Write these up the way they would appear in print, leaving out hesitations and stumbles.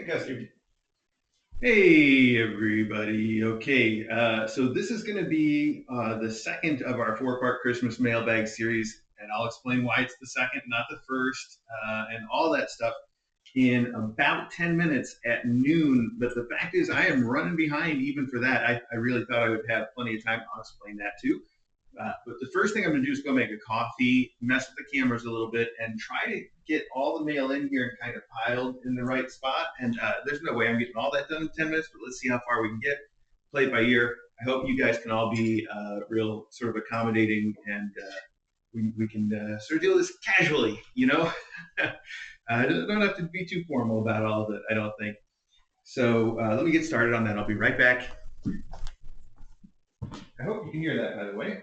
Custer. Hey, everybody. Okay, so this is going to be the second of our four-part Christmas mailbag series, and I'll explain why it's the second, not the first, and all that stuff in about 10 minutes at noon. But the fact is, I am running behind even for that. I really thought I would have plenty of time. I'll explain that too. But the first thing I'm going to do is go make a coffee, mess with the cameras a little bit, and try to get all the mail in here and kind of piled in the right spot. And there's no way I'm getting all that done in 10 minutes, but let's see how far we can get. Play it by ear. I hope you guys can all be real sort of accommodating and we can sort of deal with this casually, you know? Don't have to be too formal about all of it, I don't think. So let me get started on that. I'll be right back. I hope you can hear that, by the way.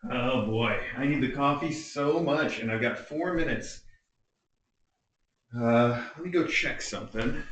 Oh boy, I need the coffee so much, and I've got 4 minutes. Let me go check something.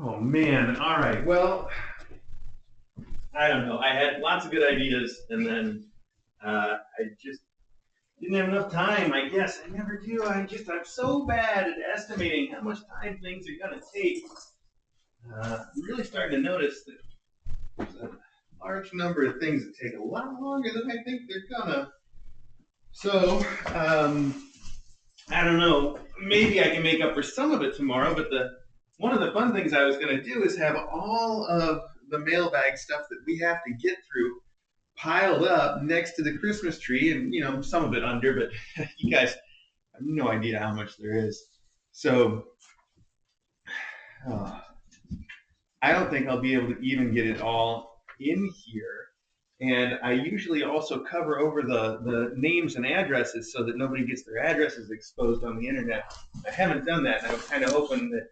Oh man, all right. Well, I don't know. I had lots of good ideas, and then I just didn't have enough time. I guess I never do. I'm so bad at estimating how much time things are gonna take. I'm really starting to notice that there's a large number of things that take a lot longer than I think they're gonna. So, I don't know. Maybe I can make up for some of it tomorrow. But the one of the fun things I was going to do is have all of the mailbag stuff that we have to get through piled up next to the Christmas tree, and some of it under. But you guys have no idea how much there is. So uh, I don't think I'll be able to even get it all in here. And I usually also cover over the names and addresses so that nobody gets their addresses exposed on the internet. I haven't done that, and I was kind of hoping that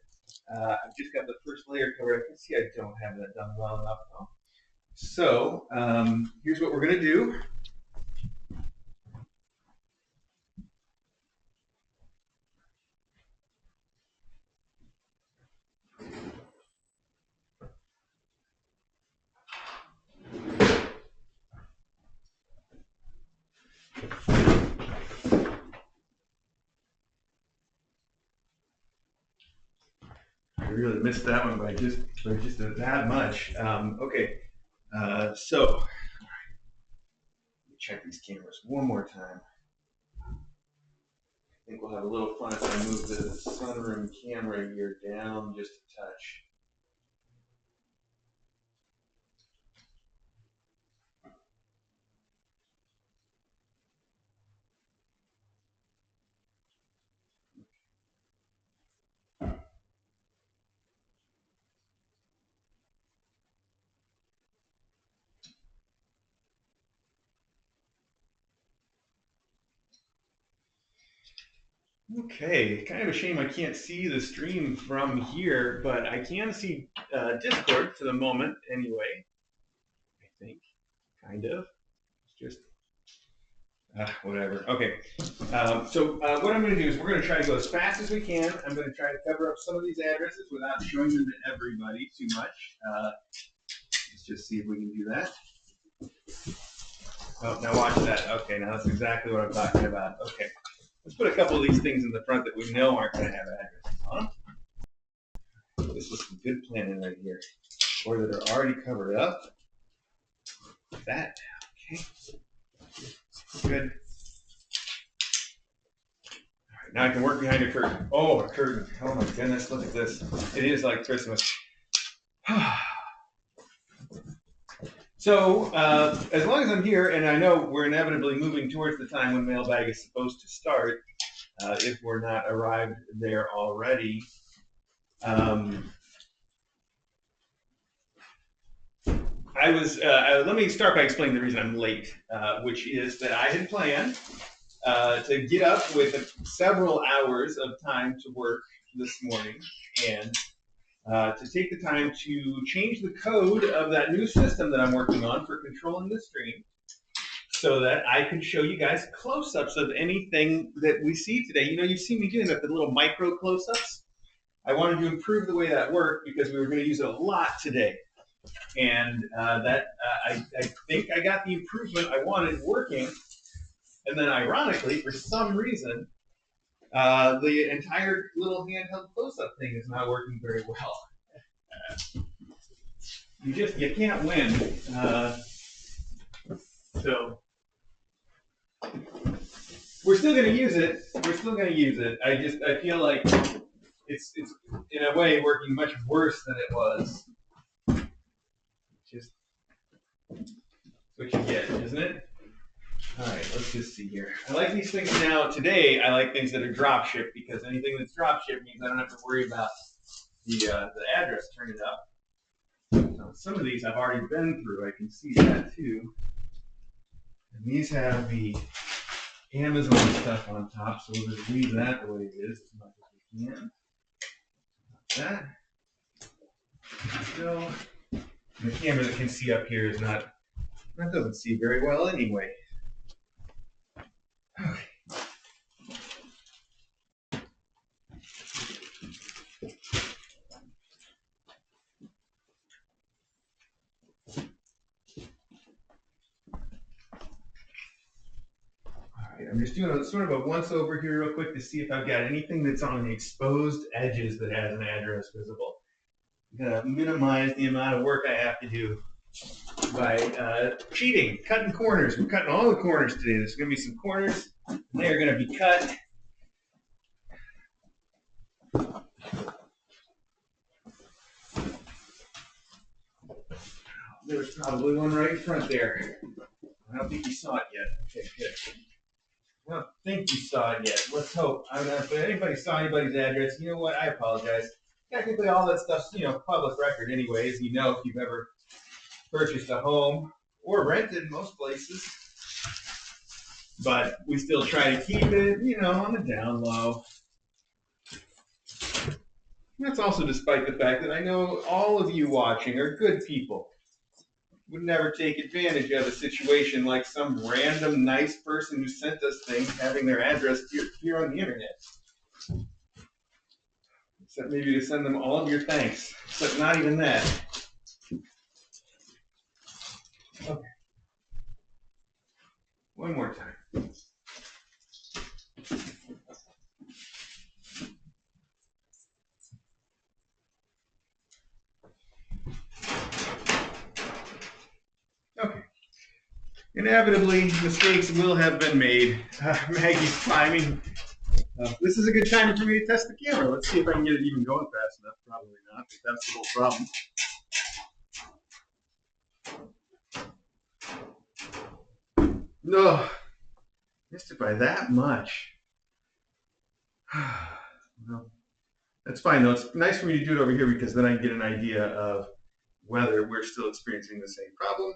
I've just got the first layer covered. I can see I don't have that done well enough, though. So here's what we're going to do. I really missed that one by just that much. Okay, so let me check these cameras one more time. I think we'll have a little fun if I move the sunroom camera here down just a touch. Okay, kind of a shame I can't see the stream from here, but I can see Discord for the moment anyway. I think, kind of. It's just whatever. Okay, so what I'm going to do is we're going to try to go as fast as we can. I'm going to try to cover up some of these addresses without showing them to everybody too much. Let's just see if we can do that. Oh, now watch that. Okay, now that's exactly what I'm talking about. Okay. Let's put a couple of these things in the front that we know aren't going to have addresses on them. This was some good planning right here. Or that are already covered up. Like that. Okay. Good. All right, now I can work behind a curtain. Oh, a curtain. Oh my goodness, look at this. It is like Christmas. So, as long as I'm here, and I know we're inevitably moving towards the time when Mailbag is supposed to start, if we're not arrived there already. Let me start by explaining the reason I'm late, which is that I had planned to get up with several hours of time to work this morning and to take the time to change the code of that new system that I'm working on for controlling the stream so that I can show you guys close-ups of anything that we see today. You've seen me doing that, the little micro close-ups. I wanted to improve the way that worked because we were going to use it a lot today. And I think I got the improvement I wanted working. And then ironically, for some reason, the entire little handheld close-up thing is not working very well. You can't win. So we're still going to use it. I feel like it's in a way working much worse than it was. Just what you get, isn't it? All right, let's just see here. I like these things now. Today, I like things that are drop shipped because anything that's drop shipped means I don't have to worry about the address turning up. So some of these I've already been through. I can see that too. And these have the Amazon stuff on top, so we'll just leave that the way it is as much as we can. Like that. So the camera that can see up here that doesn't see very well anyway. Okay. just doing a sort of a once over here real quick to see if I've got anything that's on the exposed edges that has an address visible. I'm gonna minimize the amount of work I have to do by cheating, cutting corners. We're cutting all the corners today. There's gonna be some corners, and they're gonna be cut. There's probably one right in front there. I don't think you saw it yet. Okay, good. I don't think you saw it yet. Let's hope. I don't know if anybody saw anybody's address. You know what? I apologize. Technically, all that stuff's public record, anyways. You know, if you've ever purchased a home or rented most places, but we still try to keep it, on the down low. And that's also despite the fact that I know all of you watching are good people. Would never take advantage of a situation like some random nice person who sent us things having their address here on the internet. Except maybe to send them all of your thanks. But not even that. Okay. One more time. Okay. Inevitably, mistakes will have been made. Maggie's climbing. This is a good time for me to test the camera. Let's see if I can get it even going fast enough. Probably not, but that's the whole problem. No, missed it by that much. Well, that's fine though. It's nice for me to do it over here because then I can get an idea of whether we're still experiencing the same problem.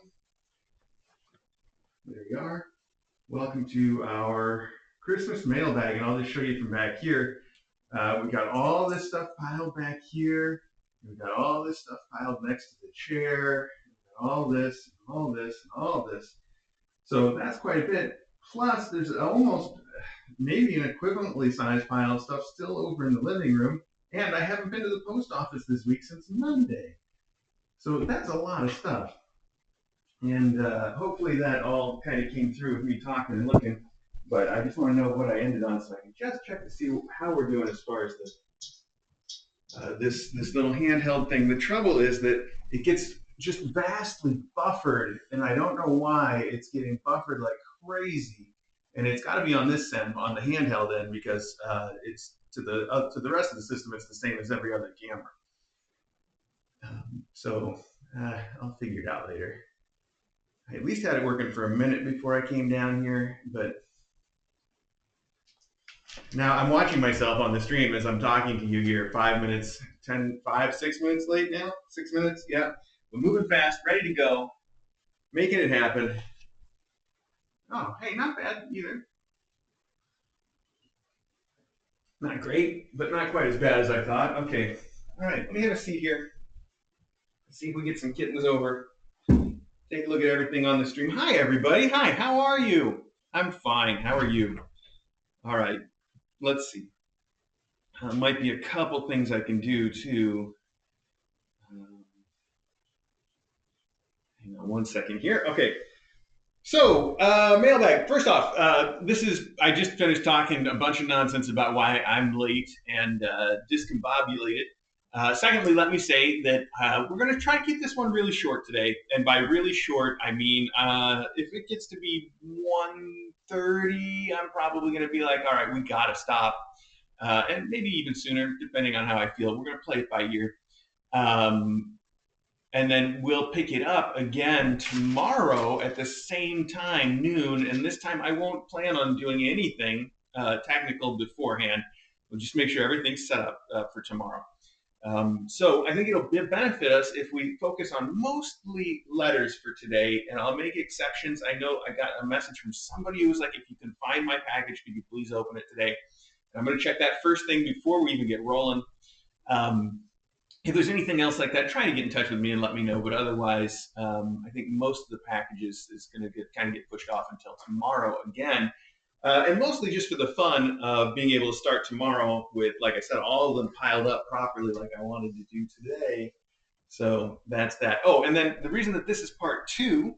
There we are. Welcome to our Christmas mailbag, and I'll just show you from back here. We've got all this stuff piled back here. We've got all this stuff piled next to the chair. We've got all this, and all this, and all this. So that's quite a bit. Plus, there's almost maybe an equivalently sized pile of stuff still over in the living room. And I haven't been to the post office this week since Monday. So that's a lot of stuff. And hopefully that all kind of came through with me talking and looking. But I just want to know what I ended on so I can just check to see how we're doing as far as this little handheld thing. The trouble is that it gets just vastly buffered, and I don't know why it's getting buffered like crazy. And it's got to be on this end, on the handheld end, because it's to the rest of the system, it's the same as every other camera. So I'll figure it out later. I at least had it working for a minute before I came down here, but now I'm watching myself on the stream as I'm talking to you here. 5 minutes, 6 minutes late now. 6 minutes, yeah. We're moving fast, ready to go, making it happen. Oh, hey, not bad either. Not great, but not quite as bad as I thought. Okay, all right, let me have a seat here. Let's see if we get some kittens over. Take a look at everything on the stream. Hi, everybody. Hi, how are you? I'm fine. How are you? All right, let's see. Might be a couple things I can do too. Hang on one second here. Okay. So, mailbag. First off, I just finished talking a bunch of nonsense about why I'm late and discombobulated. Secondly, let me say that we're going to try to keep this one really short today. And by really short, I mean, if it gets to be 1:30, I'm probably going to be like, all right, we got to stop. And maybe even sooner, depending on how I feel. We're going to play it by ear. And then we'll pick it up again tomorrow at the same time, noon. And this time I won't plan on doing anything technical beforehand. We'll just make sure everything's set up for tomorrow. So I think it'll benefit us if we focus on mostly letters for today, and I'll make exceptions. I know I got a message from somebody who was like, if you can find my package, could you please open it today? And I'm going to check that first thing before we even get rolling. If there's anything else like that, try to get in touch with me and let me know. But otherwise, I think most of the packages is going to get pushed off until tomorrow again. And mostly just for the fun of being able to start tomorrow with, like I said, all of them piled up properly like I wanted to do today. So that's that. Oh, and then the reason that this is part 2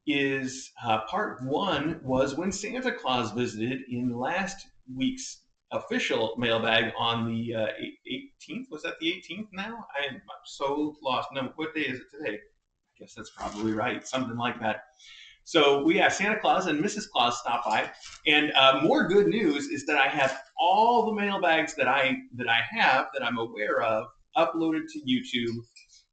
is part one was when Santa Claus visited in last week's official mailbag on the 18th. Was that the 18th now? I'm so lost. No, what day is it today? I guess that's probably right. Something like that. So we have Santa Claus and Mrs. Claus stop by, and more good news is that I have all the mailbags that I have that I'm aware of uploaded to YouTube,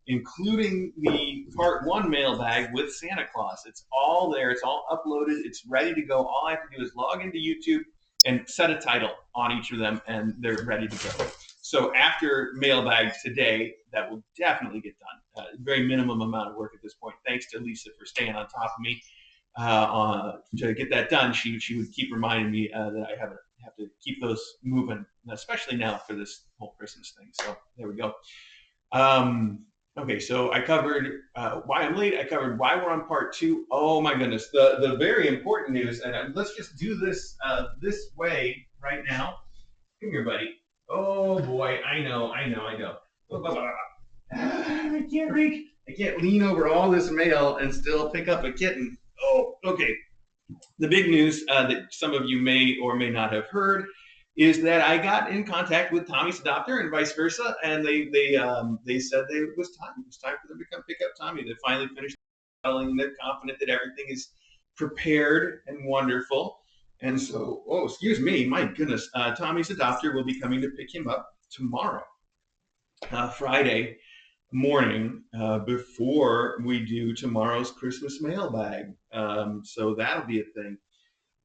including the part one mailbag with Santa Claus. It's all there. It's all uploaded. It's ready to go. All I have to do is log into YouTube and set a title on each of them, and they're ready to go. So after mailbag today, that will definitely get done. Very minimum amount of work at this point. Thanks to Lisa for staying on top of me to get that done. She would keep reminding me that I have to keep those moving, especially now for this whole Christmas thing. So there we go. Okay, so I covered why I'm late. I covered why we're on part two. Oh my goodness, the very important news, and let's just do this this way right now. Come here, buddy. Oh boy, I know. I can't reach. I can't lean over all this mail and still pick up a kitten. Oh, okay. The big news that some of you may or may not have heard is that I got in contact with Tommy's adopter and vice versa, and they said it was time. It was time for them to come pick up Tommy. They finally finished selling. They're confident that everything is prepared and wonderful. And so, oh, excuse me, my goodness, Tommy's adopter will be coming to pick him up tomorrow, Friday morning, before we do tomorrow's Christmas mailbag. So that'll be a thing.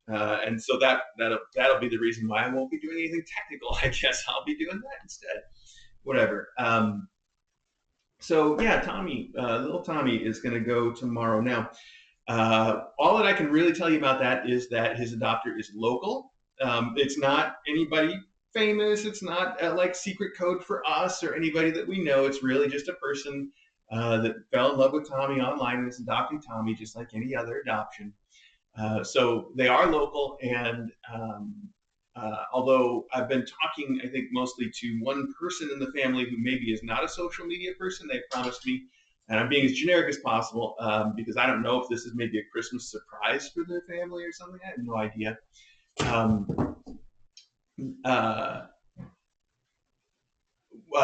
And so that'll be the reason why I won't be doing anything technical. I guess I'll be doing that instead. Whatever. So yeah, Tommy, little Tommy is going to go tomorrow. Now, all that I can really tell you about that is that his adopter is local. It's not anybody famous. It's not like secret code for us or anybody that we know. It's really just a person that fell in love with Tommy online and is adopting Tommy just like any other adoption. So they are local, and although I've been talking, I think mostly to one person in the family who maybe is not a social media person, they promised me, and I'm being as generic as possible because I don't know if this is maybe a Christmas surprise for their family or something. I have no idea. Um, uh,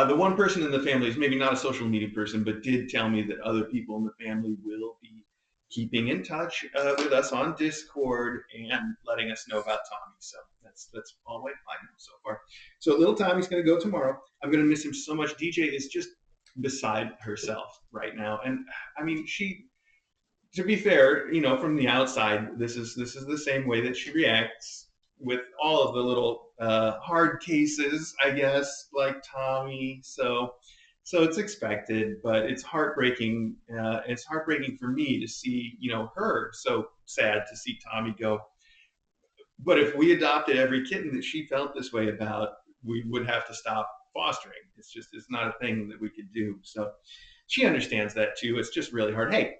the one person in the family is maybe not a social media person, but did tell me that other people in the family will be keeping in touch with us on Discord and letting us know about Tommy. So that's all I know so far. So little Tommy's going to go tomorrow. I'm going to miss him so much. DJ is just beside herself right now, and I mean she. To be fair, from the outside, this is the same way that she reacts with all of the little hard cases, I guess, like Tommy. So it's expected, but it's heartbreaking. It's heartbreaking for me to see, her so sad to see Tommy go. But if we adopted every kitten that she felt this way about, we would have to stop fostering. It's not a thing that we could do. So she understands that too. It's just really hard. Hey,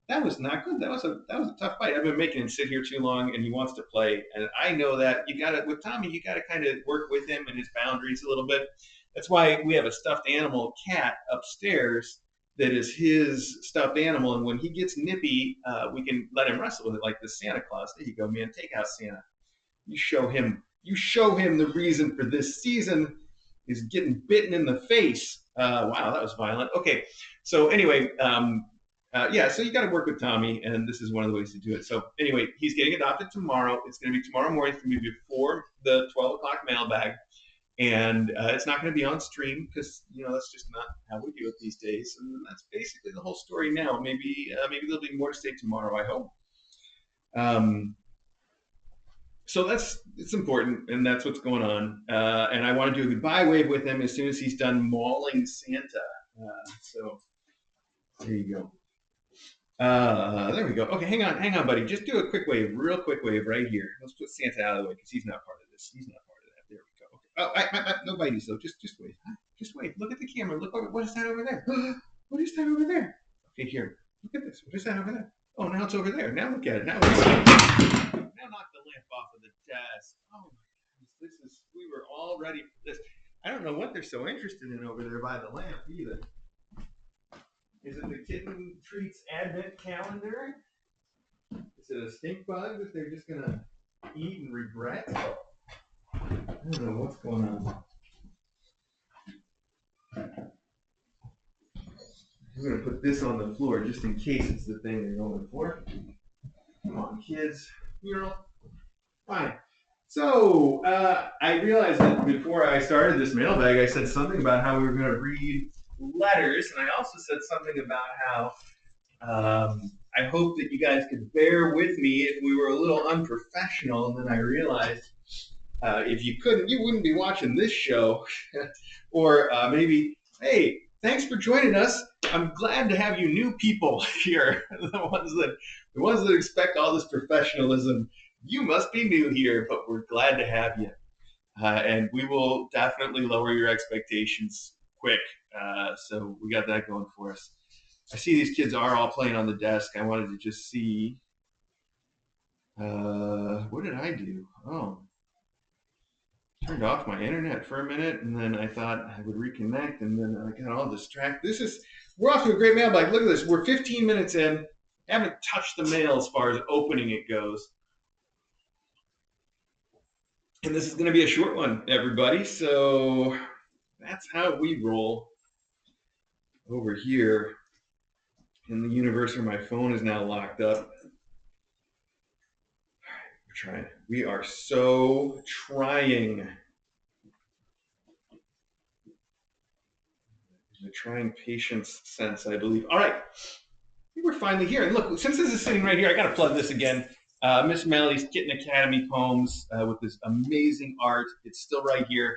that was not good. That was a tough fight. I've been making him sit here too long, and he wants to play. And I know that you got to with Tommy. You got to kind of work with him and his boundaries a little bit. That's why we have a stuffed animal cat upstairs that is his stuffed animal. And when he gets nippy, we can let him wrestle with it, like the Santa Claus. There you go, man. Take out Santa. You show him. You show him the reason for this season is getting bitten in the face. Wow, that was violent. Okay, so anyway. Yeah, so you got to work with Tommy, and this is one of the ways to do it. So anyway, he's getting adopted tomorrow. It's going to be tomorrow morning. It's going to be before the 12 o'clock mailbag, and it's not going to be on stream because that's just not how we do it these days. And that's basically the whole story now. Maybe there'll be more to say tomorrow. I hope. So it's important, and that's what's going on. And I want to do a goodbye wave with him as soon as he's done mauling Santa. So there you go. There we go. Okay, hang on, buddy. Just do a quick wave, real quick wave right here. Let's put Santa out of the way because he's not part of this. He's not part of that. There we go. Okay. Oh, no bites though. Just wave. Just wave. Look at the camera. Look what is that over there? What is that over there? Okay, here. Look at this. What is that over there? Oh, now it's over there. Now look at it. Now knock the lamp off of the desk. Oh my goodness, we were all ready for this. I don't know what they're so interested in over there by the lamp either. Is it the Kitten Treats Advent Calendar? Is it a stink bug that they're just gonna eat and regret? I don't know what's going on. I'm gonna put this on the floor just in case it's the thing they're going for. Come on, kids. You know, fine. So I realized that before I started this mailbag, I said something about how we were going to read letters, and I also said something about how I hope that you guys could bear with me if we were a little unprofessional. And then I realized if you couldn't, you wouldn't be watching this show. Or maybe, hey, thanks for joining us. I'm glad to have you new people here. The ones that expect all this professionalism. You must be new here, but we're glad to have you. And we will definitely lower your expectations quick. So we got that going for us. I see these kids are all playing on the desk. I wanted to just see. What did I do? Oh, turned off my internet for a minute, and then I thought I would reconnect, and then I got all distracted. We're off to a great mailbag. Look at this. We're 15 minutes in. Haven't touched the mail as far as opening it goes. And this is going to be a short one, everybody. So that's how we roll over here in the universe where my phone is now locked up. We're trying. We are so trying. The trying patience sense, I believe. All right. I think we're finally here. And look, since this is sitting right here, I got to plug this again. Miss Melly's Kitten Academy poems with this amazing art. It's still right here.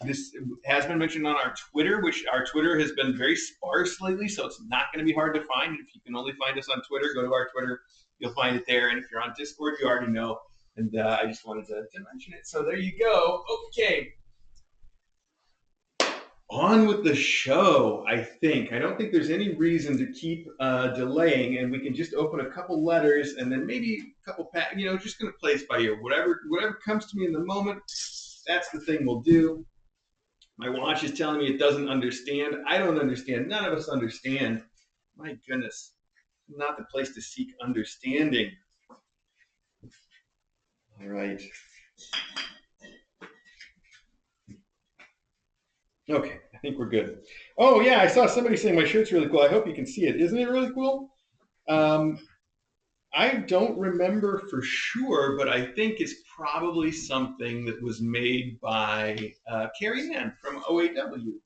This has been mentioned on our Twitter, which our Twitter has been very sparse lately, so it's not going to be hard to find. If you can only find us on Twitter, go to our Twitter. You'll find it there. And if you're on Discord, you already know. And I just wanted to mention it. So there you go. Okay. On with the show, I think. I don't think there's any reason to keep delaying, and we can just open a couple letters and then maybe a couple just going to play it by ear. Whatever comes to me in the moment, that's the thing we'll do. My watch is telling me it doesn't understand. I don't understand. None of us understand. My goodness, not the place to seek understanding. All right. Okay, I think we're good. Oh yeah, I saw somebody saying my shirt's really cool. I hope you can see it. Isn't it really cool? I don't remember for sure, but I think it's probably something that was made by Carrie Ann from OAW.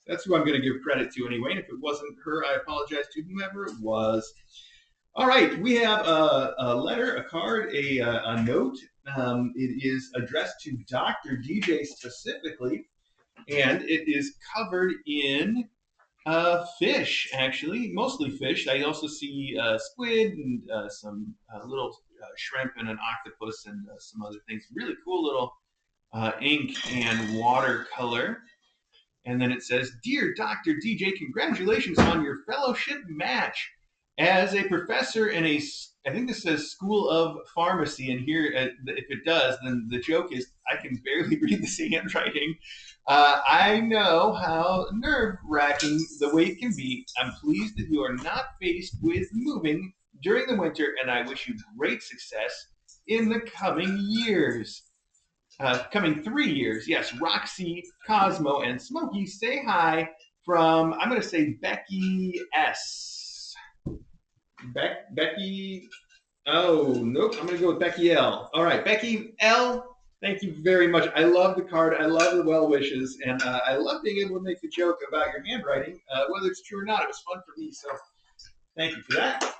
That's who I'm going to give credit to anyway. And if it wasn't her, I apologize to whomever it was. All right, we have a letter, a card, a note. It is addressed to Dr. DJ specifically, and it is covered in fish, actually, mostly fish. I also see squid and some little shrimp and an octopus and some other things. Really cool little ink and watercolor. And then it says, "Dear Dr. DJ, congratulations on your fellowship match. As a professor in I think this says School of Pharmacy, and here, if it does, then the joke is I can barely read this handwriting. I know how nerve-wracking the wait can be. I'm pleased that you are not faced with moving during the winter, and I wish you great success in the coming years." Coming 3 years, yes. Roxy, Cosmo, and Smokey say hi from, I'm going to say Becky S. Becky, oh, nope, I'm going to go with Becky L. All right, Becky L, thank you very much. I love the card. I love the well wishes. And I love being able to make the joke about your handwriting, whether it's true or not. It was fun for me. So thank you for that.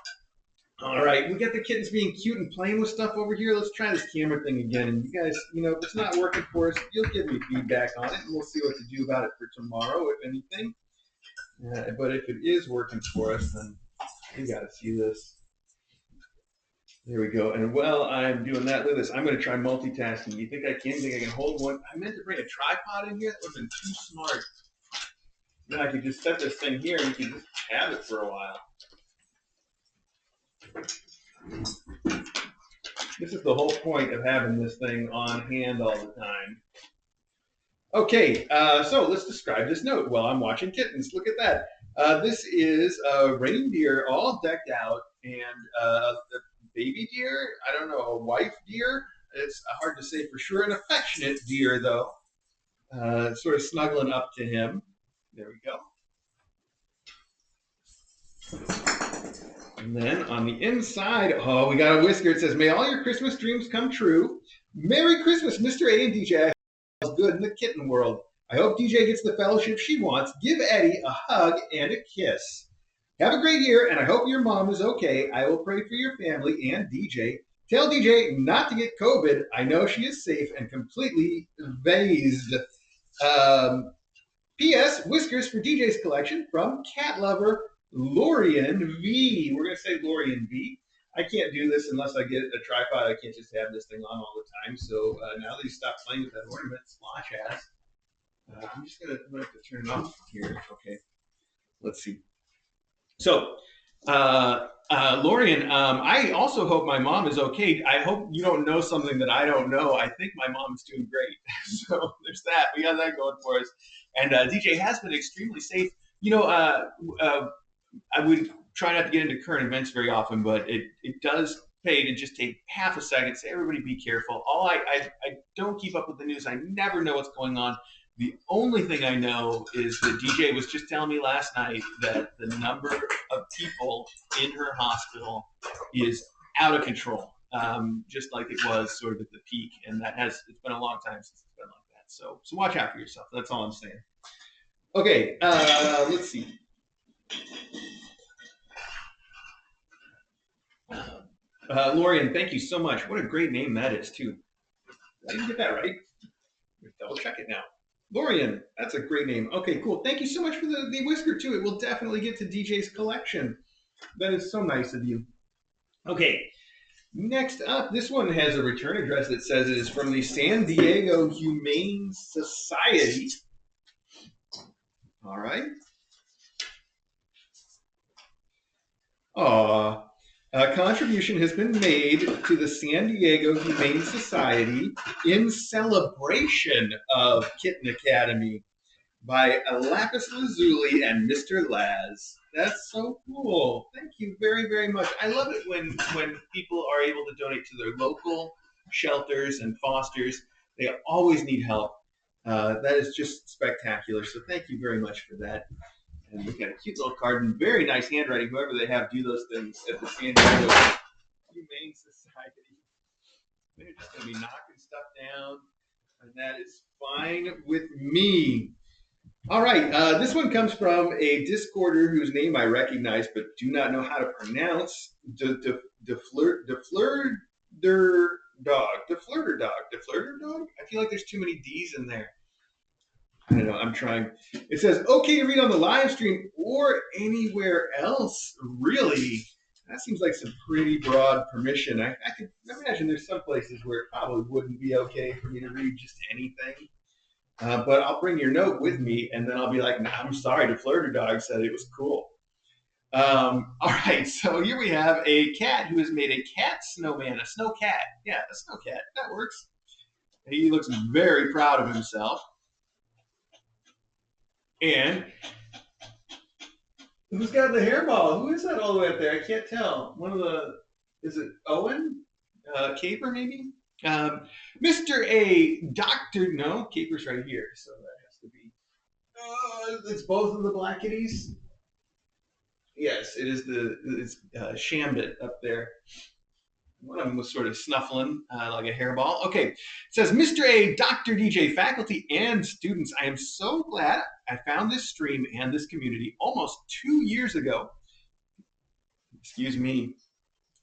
All right, we got the kittens being cute and playing with stuff over here. Let's try this camera thing again. And you guys, if it's not working for us, you'll give me feedback on it, and we'll see what to do about it for tomorrow, if anything. But if it is working for us, then you got to see this. There we go. And while I'm doing that, look at this. I'm going to try multitasking. You think I can? Think I can hold one? I meant to bring a tripod in here. That would have been too smart. Then I could just set this thing here, and you can just have it for a while. This is the whole point of having this thing on hand all the time. Okay, so let's describe this note. Well, I'm watching kittens. Look at that. This is a reindeer all decked out, and the baby deer, I don't know, a wife deer. It's hard to say for sure. An affectionate deer, though, sort of snuggling up to him. There we go. And then on the inside, oh, we got a whisker. It says, "May all your Christmas dreams come true. Merry Christmas, Mr. A and DJ. All's good in the kitten world. I hope DJ gets the fellowship she wants. Give Eddie a hug and a kiss. Have a great year, and I hope your mom is okay. I will pray for your family and DJ. Tell DJ not to get COVID. I know she is safe and completely vased. Um, P.S. Whiskers for DJ's collection from cat lover Lorian V. We're going to say Lorian V. I can't do this unless I get a tripod. I can't just have this thing on all the time. So now that he stopped playing with that ornament, Slosh has, I'm just going to have to turn it off here. Okay. Let's see. So, Lorian, I also hope my mom is okay. I hope you don't know something that I don't know. I think my mom is doing great. So there's that. We got that going for us. And DJ has been extremely safe. I would try not to get into current events very often, but it does pay to just take half a second, say, everybody be careful. I don't keep up with the news. I never know what's going on. The only thing I know is that DJ was just telling me last night that the number of people in her hospital is out of control, just like it was sort of at the peak. And it's been a long time since it's been like that. So watch out for yourself. That's all I'm saying. Okay, let's see. Lorian, thank you so much. What a great name that is, too. I didn't get that right. Double check it now. Lorian, that's a great name. Okay, cool. Thank you so much for the whisker, too. It will definitely get to DJ's collection. That is so nice of you. Okay, next up, this one has a return address that says it is from the San Diego Humane Society. All right. Aw. A contribution has been made to the San Diego Humane Society in celebration of Kitten Academy by Lapis Lazuli and Mr. Laz. That's so cool. Thank you very, very much. I love it when people are able to donate to their local shelters and fosters. They always need help. That is just spectacular. So thank you very much for that. And we've got a cute little card and very nice handwriting. Whoever they have do those things at the San Diego Humane Society. They're just going to be knocking stuff down, and that is fine with me. All right, this one comes from a Discorder whose name I recognize but do not know how to pronounce. Deflirter dog. Deflirter dog? I feel like there's too many D's in there. I don't know, I'm trying. It says, okay to read on the live stream or anywhere else, really. That seems like some pretty broad permission. I could imagine there's some places where it probably wouldn't be okay for me to read just anything. But I'll bring your note with me, and then I'll be like, nah, I'm sorry, the Flirter Dog said it was cool. All right, so here we have a cat who has made a cat snowman, a snow cat. Yeah, a snow cat. That works. He looks very proud of himself. And who's got the hairball? Who is that all the way up there? I can't tell. Is it Owen? Caper, maybe? Mr. A, Dr. No, Caper's right here, so that has to be. It's both of the black kitties. Yes, it is it's Shambit up there. One of them was sort of snuffling like a hairball. Okay, it says, Mr. A, Dr. DJ, faculty, and students, I am so glad I found this stream and this community almost 2 years ago. Excuse me.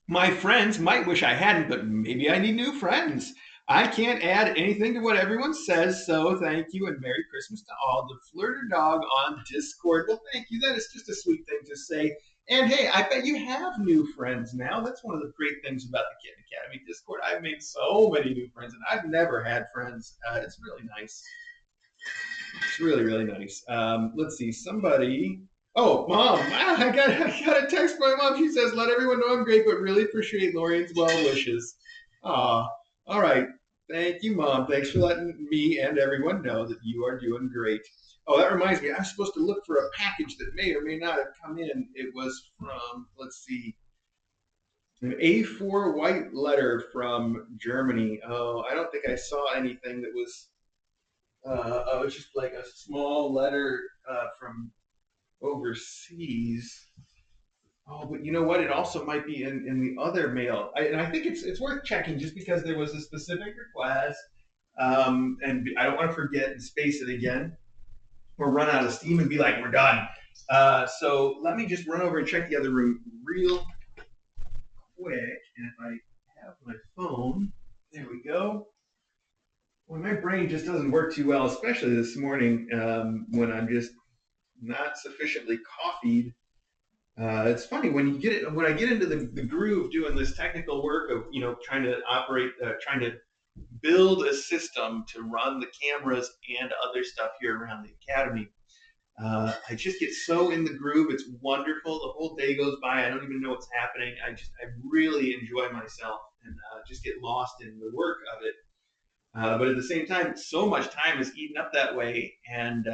My friends might wish I hadn't, but maybe I need new friends. I can't add anything to what everyone says, so thank you and Merry Christmas to all. The Flirter Dog on Discord. Well, thank you. That is just a sweet thing to say. And hey, I bet you have new friends now. That's one of the great things about the Kitten Academy Discord. I've made so many new friends, and I've never had friends. It's really nice. It's really, really nice. Let's see. Somebody. Oh, Mom. I got a text from my mom. She says, let everyone know I'm great, but really appreciate Lorian's well wishes. Aw. All right. Thank you, Mom. Thanks for letting me and everyone know that you are doing great. Oh, that reminds me. I was supposed to look for a package that may or may not have come in. It was from, let's see, an A4 white letter from Germany. Oh, I don't think I saw anything that was. Oh, it's just like a small letter from overseas. Oh, but you know what? It also might be in the other mail, and I think it's worth checking just because there was a specific request, and I don't want to forget and space it again or run out of steam and be like we're done. So let me just run over and check the other room real quick, and if I have my phone, there we go. Well, my brain just doesn't work too well, especially this morning when I'm just not sufficiently coffeeed. It's funny when you get it when I get into the groove doing this technical work of trying to operate, trying to build a system to run the cameras and other stuff here around the academy. I just get so in the groove. It's wonderful. The whole day goes by. I don't even know what's happening. I really enjoy myself and just get lost in the work of it. But at the same time, so much time is eaten up that way. And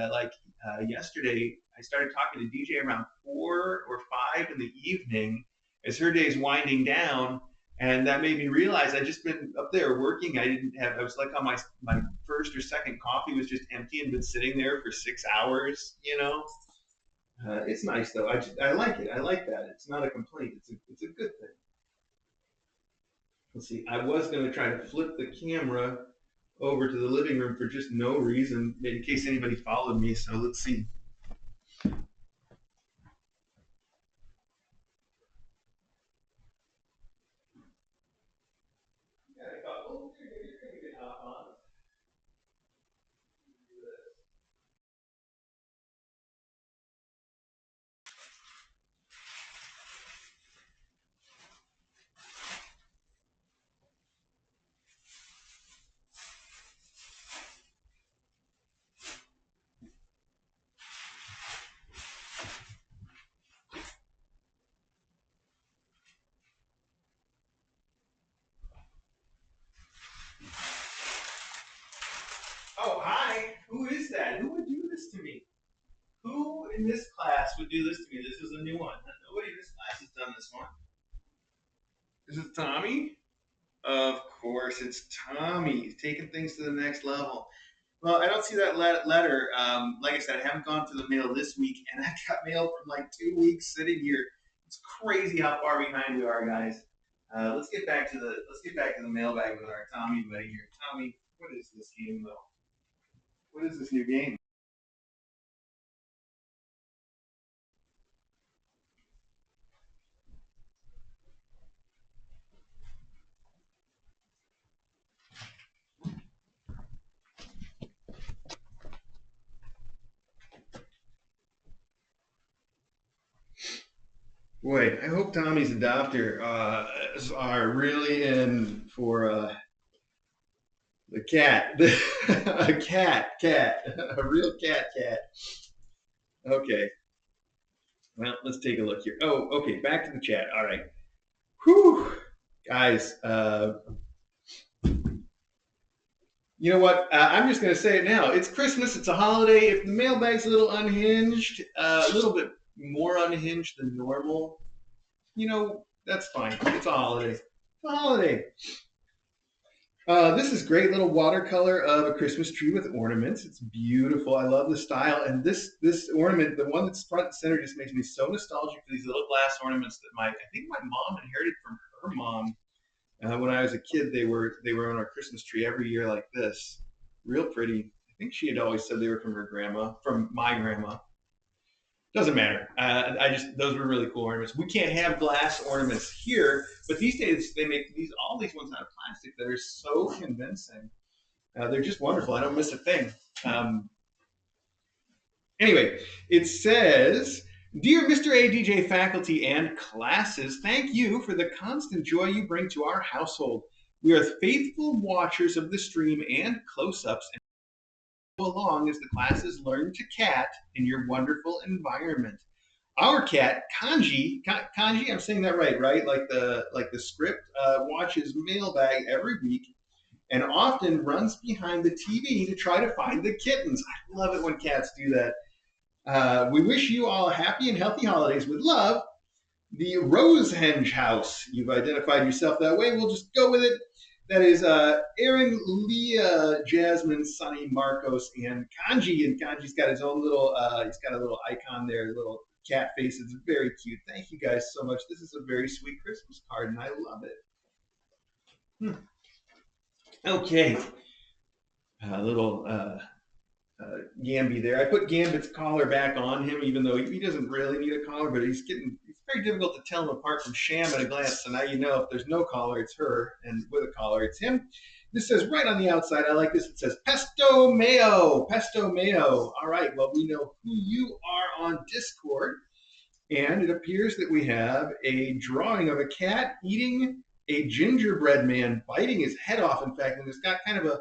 yesterday, I started talking to DJ around 4 or 5 in the evening as her day's winding down. And that made me realize I'd just been up there working. I was like on my first or second coffee was just empty and been sitting there for 6 hours. It's nice though. I like it. I like that. It's not a complaint. It's a good thing. Let's see. I was going to try to flip the camera over to the living room for just no reason, in case anybody followed me. So let's see. Oh, hi. Who is that? Who would do this to me? Who in this class would do this to me? This is a new one. Nobody in this class has done this one. Is it Tommy? Of course, it's Tommy. He's taking things to the next level. Well, I don't see that letter. Like I said, I haven't gone to the mail this week, and I got mail from like 2 weeks sitting here. It's crazy how far behind we are, guys. Let's get back to the mailbag with our Tommy buddy here. Tommy, what is this game though? What is this new game? Boy, I hope Tommy's adopter are really in for the cat, a cat, a real cat. Okay, well, let's take a look here. Oh, okay, back to the chat. All right. Whew, guys. You know what? I'm just going to say it now. It's Christmas. It's a holiday. If the mailbag's a little unhinged, a little bit more unhinged than normal, that's fine. It's a holiday. It's a holiday. This is great little watercolor of a Christmas tree with ornaments. It's beautiful. I love the style. And this ornament, the one that's front and center, just makes me so nostalgic for these little glass ornaments that I think my mom inherited from her mom. When I was a kid, they were on our Christmas tree every year like this. Real pretty. I think she had always said they were from her grandma, from my grandma. Doesn't matter. I just those were really cool ornaments. We can't have glass ornaments here, but these days they make all these ones out of plastic that are so convincing. They're just wonderful. I don't miss a thing. Um, anyway, it says, "Dear Mr. ADJ faculty and classes, thank you for the constant joy you bring to our household. We are faithful watchers of the stream and close-ups and along as the classes learn to cat in your wonderful environment. Our cat, Kanji, I'm saying that right? Like the script, watches Mailbag every week and often runs behind the TV to try to find the kittens. I love it when cats do that. We wish you all happy and healthy holidays with love. The Rosehenge House. You've identified yourself that way. We'll just go with it. That is Aaron, Leah, Jasmine, Sunny, Marcos, and Kanji. And Kanji's got his own little, he's got a little icon there, a little cat face. It's very cute. Thank you guys so much. This is a very sweet Christmas card, and I love it. Okay. A little Gamby there. I put Gambit's collar back on him, even though he doesn't really need a collar, but it's very difficult to tell him apart from Sham at a glance. So now you know if there's no collar, it's her, and with a collar, it's him. This says right on the outside, I like this, it says Pesto Mayo. Pesto Mayo. All right, well, we know who you are on Discord, and it appears that we have a drawing of a cat eating a gingerbread man, biting his head off, in fact, and it's got kind of a,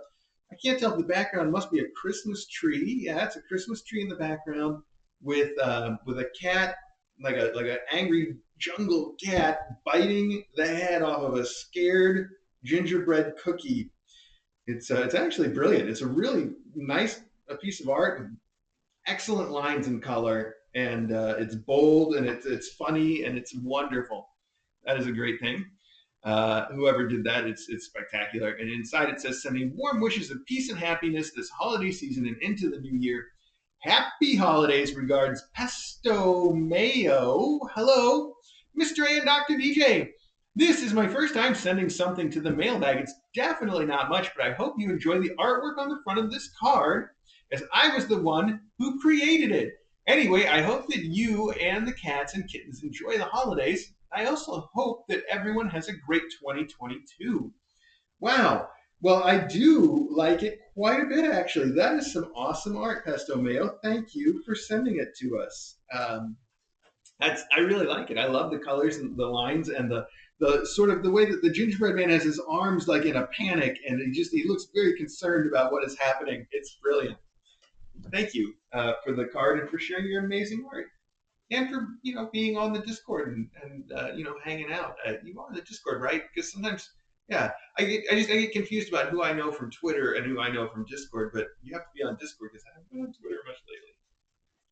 I can't tell if the background must be a Christmas tree. Yeah, it's a Christmas tree in the background with a cat, like an angry jungle cat, biting the head off of a scared gingerbread cookie. It's actually brilliant. It's a really nice piece of art with excellent lines and color, and it's bold and it's funny and it's wonderful. That is a great thing. Whoever did that, it's spectacular. And inside it says, sending warm wishes of peace and happiness this holiday season and into the new year. Happy holidays, regards, Pesto Mayo. Hello, Mr. A and Dr. DJ. This is my first time sending something to the mailbag. It's definitely not much, but I hope you enjoy the artwork on the front of this card, as I was the one who created it. Anyway, I hope that you and the cats and kittens enjoy the holidays. I also hope that everyone has a great 2022. Wow. Well, I do like it quite a bit, actually. That is some awesome art, Pesto Mayo. Thank you for sending it to us. I really like it. I love the colors and the lines and the sort of the way that the gingerbread man has his arms like in a panic, and he looks very concerned about what is happening. It's brilliant. Thank you for the card and for sharing your amazing art, and for being on the Discord and hanging out. You are on the Discord, right? Because sometimes, yeah, I get confused about who I know from Twitter and who I know from Discord. But you have to be on Discord because I haven't been on Twitter much lately.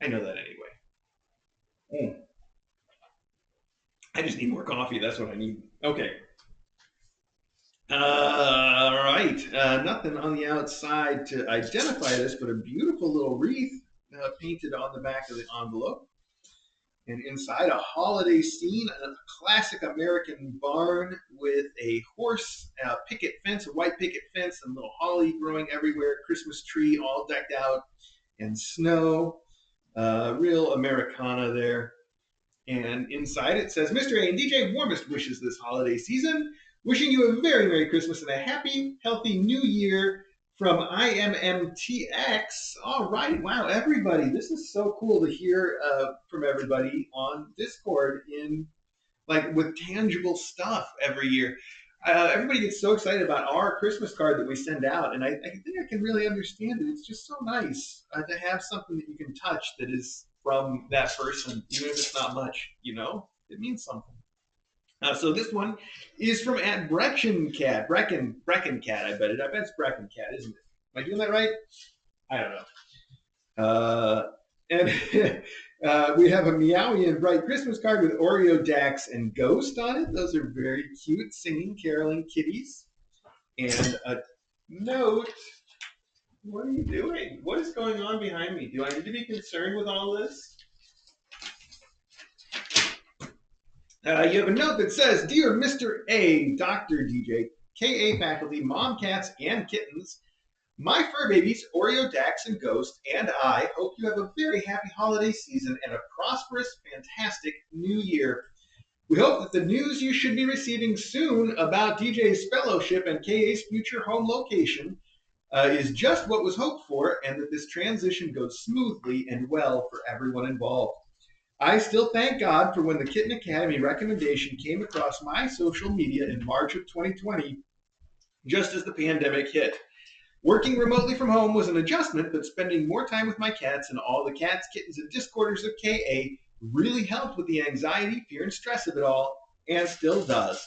I know that anyway. I just need more coffee. That's what I need. Okay. All right. Nothing on the outside to identify this, but a beautiful little wreath painted on the back of the envelope. And inside, a holiday scene, a classic American barn with a horse, picket fence, a white picket fence, and little holly growing everywhere, Christmas tree all decked out, and snow. Real Americana there. And inside it says, Mr. A and DJ, warmest wishes this holiday season. Wishing you a very Merry Christmas and a happy, healthy New Year from IMMTX. All right. Wow, everybody. This is so cool to hear from everybody on Discord with tangible stuff every year. Everybody gets so excited about our Christmas card that we send out, and I think I can really understand it. It's just so nice to have something that you can touch that is from that person, even if it's not much, it means something. So this one is from at Brecken Cat. Brecken Cat, I bet it's Brecken Cat, isn't it? Am I doing that right? I don't know. And we have a Meowie and Bright Christmas card with Oreo, Dax, and Ghost on it. Those are very cute, singing, caroling kitties. And a note. What are you doing? What is going on behind me? Do I need to be concerned with all this? You have a note that says, Dear Mr. A, Dr. DJ, KA faculty, mom cats, and kittens, my fur babies, Oreo, Dax, and Ghost, and I hope you have a very happy holiday season and a prosperous, fantastic new year. We hope that the news you should be receiving soon about DJ's fellowship and KA's future home location is just what was hoped for, and that this transition goes smoothly and well for everyone involved. I still thank God for when the Kitten Academy recommendation came across my social media in March of 2020, just as the pandemic hit. Working remotely from home was an adjustment, but spending more time with my cats and all the cats, kittens, and Discorders of KA really helped with the anxiety, fear, and stress of it all, and still does.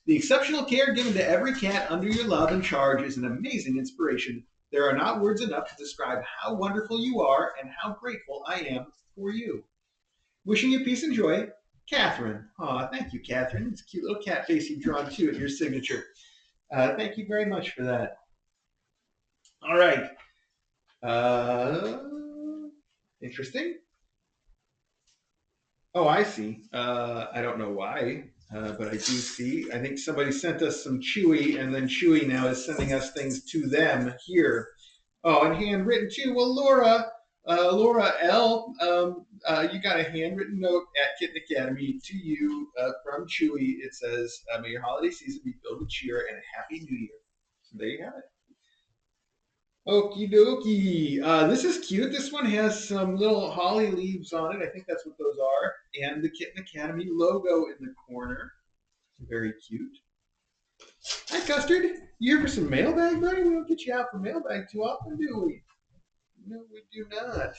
The exceptional care given to every cat under your love and charge is an amazing inspiration. There are not words enough to describe how wonderful you are and how grateful I am for you. Wishing you peace and joy, Catherine. Aw, thank you, Catherine. It's a cute little cat face you've drawn too at your signature. Thank you very much for that. All right. Uh, Interesting. Oh, I see. I don't know why, but I do see. I think somebody sent us some Chewy, and then Chewy now is sending us things to them here. Oh, and handwritten too. Well, Laura L, you got a handwritten note at Kitten Academy to you from Chewy. It says, "May your holiday season be filled with cheer and a happy New Year." So there you have it. Okie dokie. This is cute. This one has some little holly leaves on it. I think that's what those are. And the Kitten Academy logo in the corner. Very cute. Hi, Custard. You here for some mailbag, buddy? We don't get you out for mailbag too often, do we? No, we do not.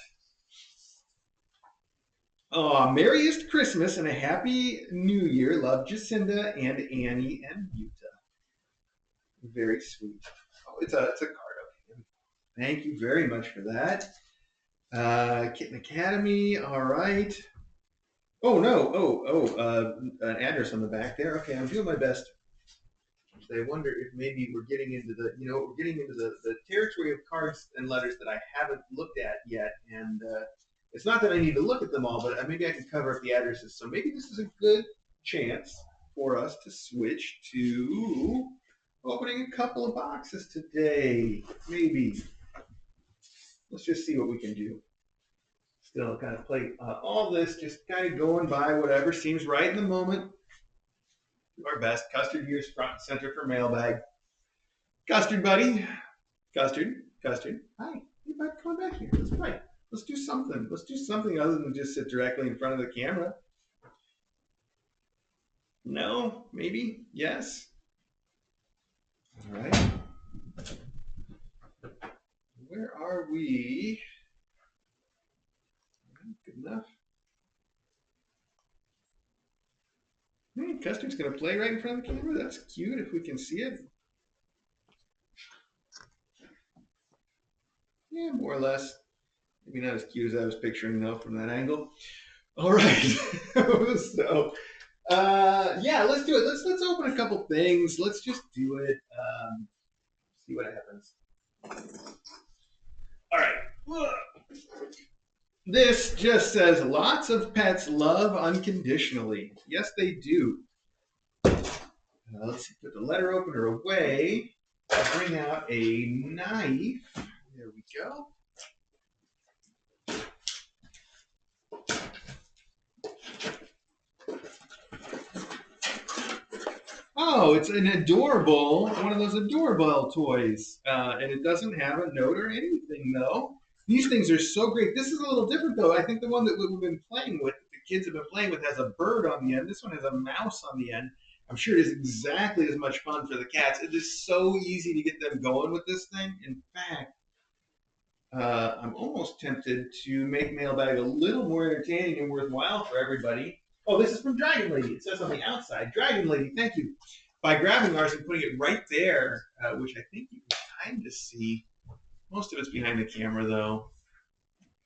Oh, merriest Christmas and a happy New Year. Love, Jacinda and Annie and Utah. Very sweet. Oh, it's a card. Okay. Thank you very much for that. Kitten Academy. All right. Oh no. An address on the back there. Okay, I'm doing my best. I wonder if maybe we're getting into the territory of cards and letters that I haven't looked at yet, and it's not that I need to look at them all, but maybe I can cover up the addresses. So maybe this is a good chance for us to switch to opening a couple of boxes today. Maybe. Let's just see what we can do. Still kind of play all this, just kind of going by whatever seems right in the moment. Do our best. Custard here's front and center for mailbag. Custard, buddy. Custard. Hi. Hey, bud, come on back here. Let's play. Let's do something. Let's do something other than just sit directly in front of the camera. No? Maybe? Yes? All right. Where are we? Good enough. Custard's going to play right in front of the camera. That's cute if we can see it. Yeah, more or less. Maybe not as cute as I was picturing though from that angle. All right. So, yeah, let's do it. Let's open a couple things. Let's just do it. See what happens. All right. This just says lots of pets love unconditionally. Yes, they do. Let's see, put the letter opener away. Bring out a knife. There we go. Oh, it's an adorable, one of those adorable toys. And it doesn't have a note or anything, though. These things are so great. This is a little different, though. I think the one that we've been playing with, the kids have been playing with, has a bird on the end. This one has a mouse on the end. I'm sure it is exactly as much fun for the cats. It is so easy to get them going with this thing. In fact, I'm almost tempted to make Mailbag a little more entertaining and worthwhile for everybody. Oh, this is from Dragon Lady. It says on the outside, Dragon Lady, thank you. By grabbing ours and putting it right there, which I think you can kind of see. Most of it's behind the camera, though.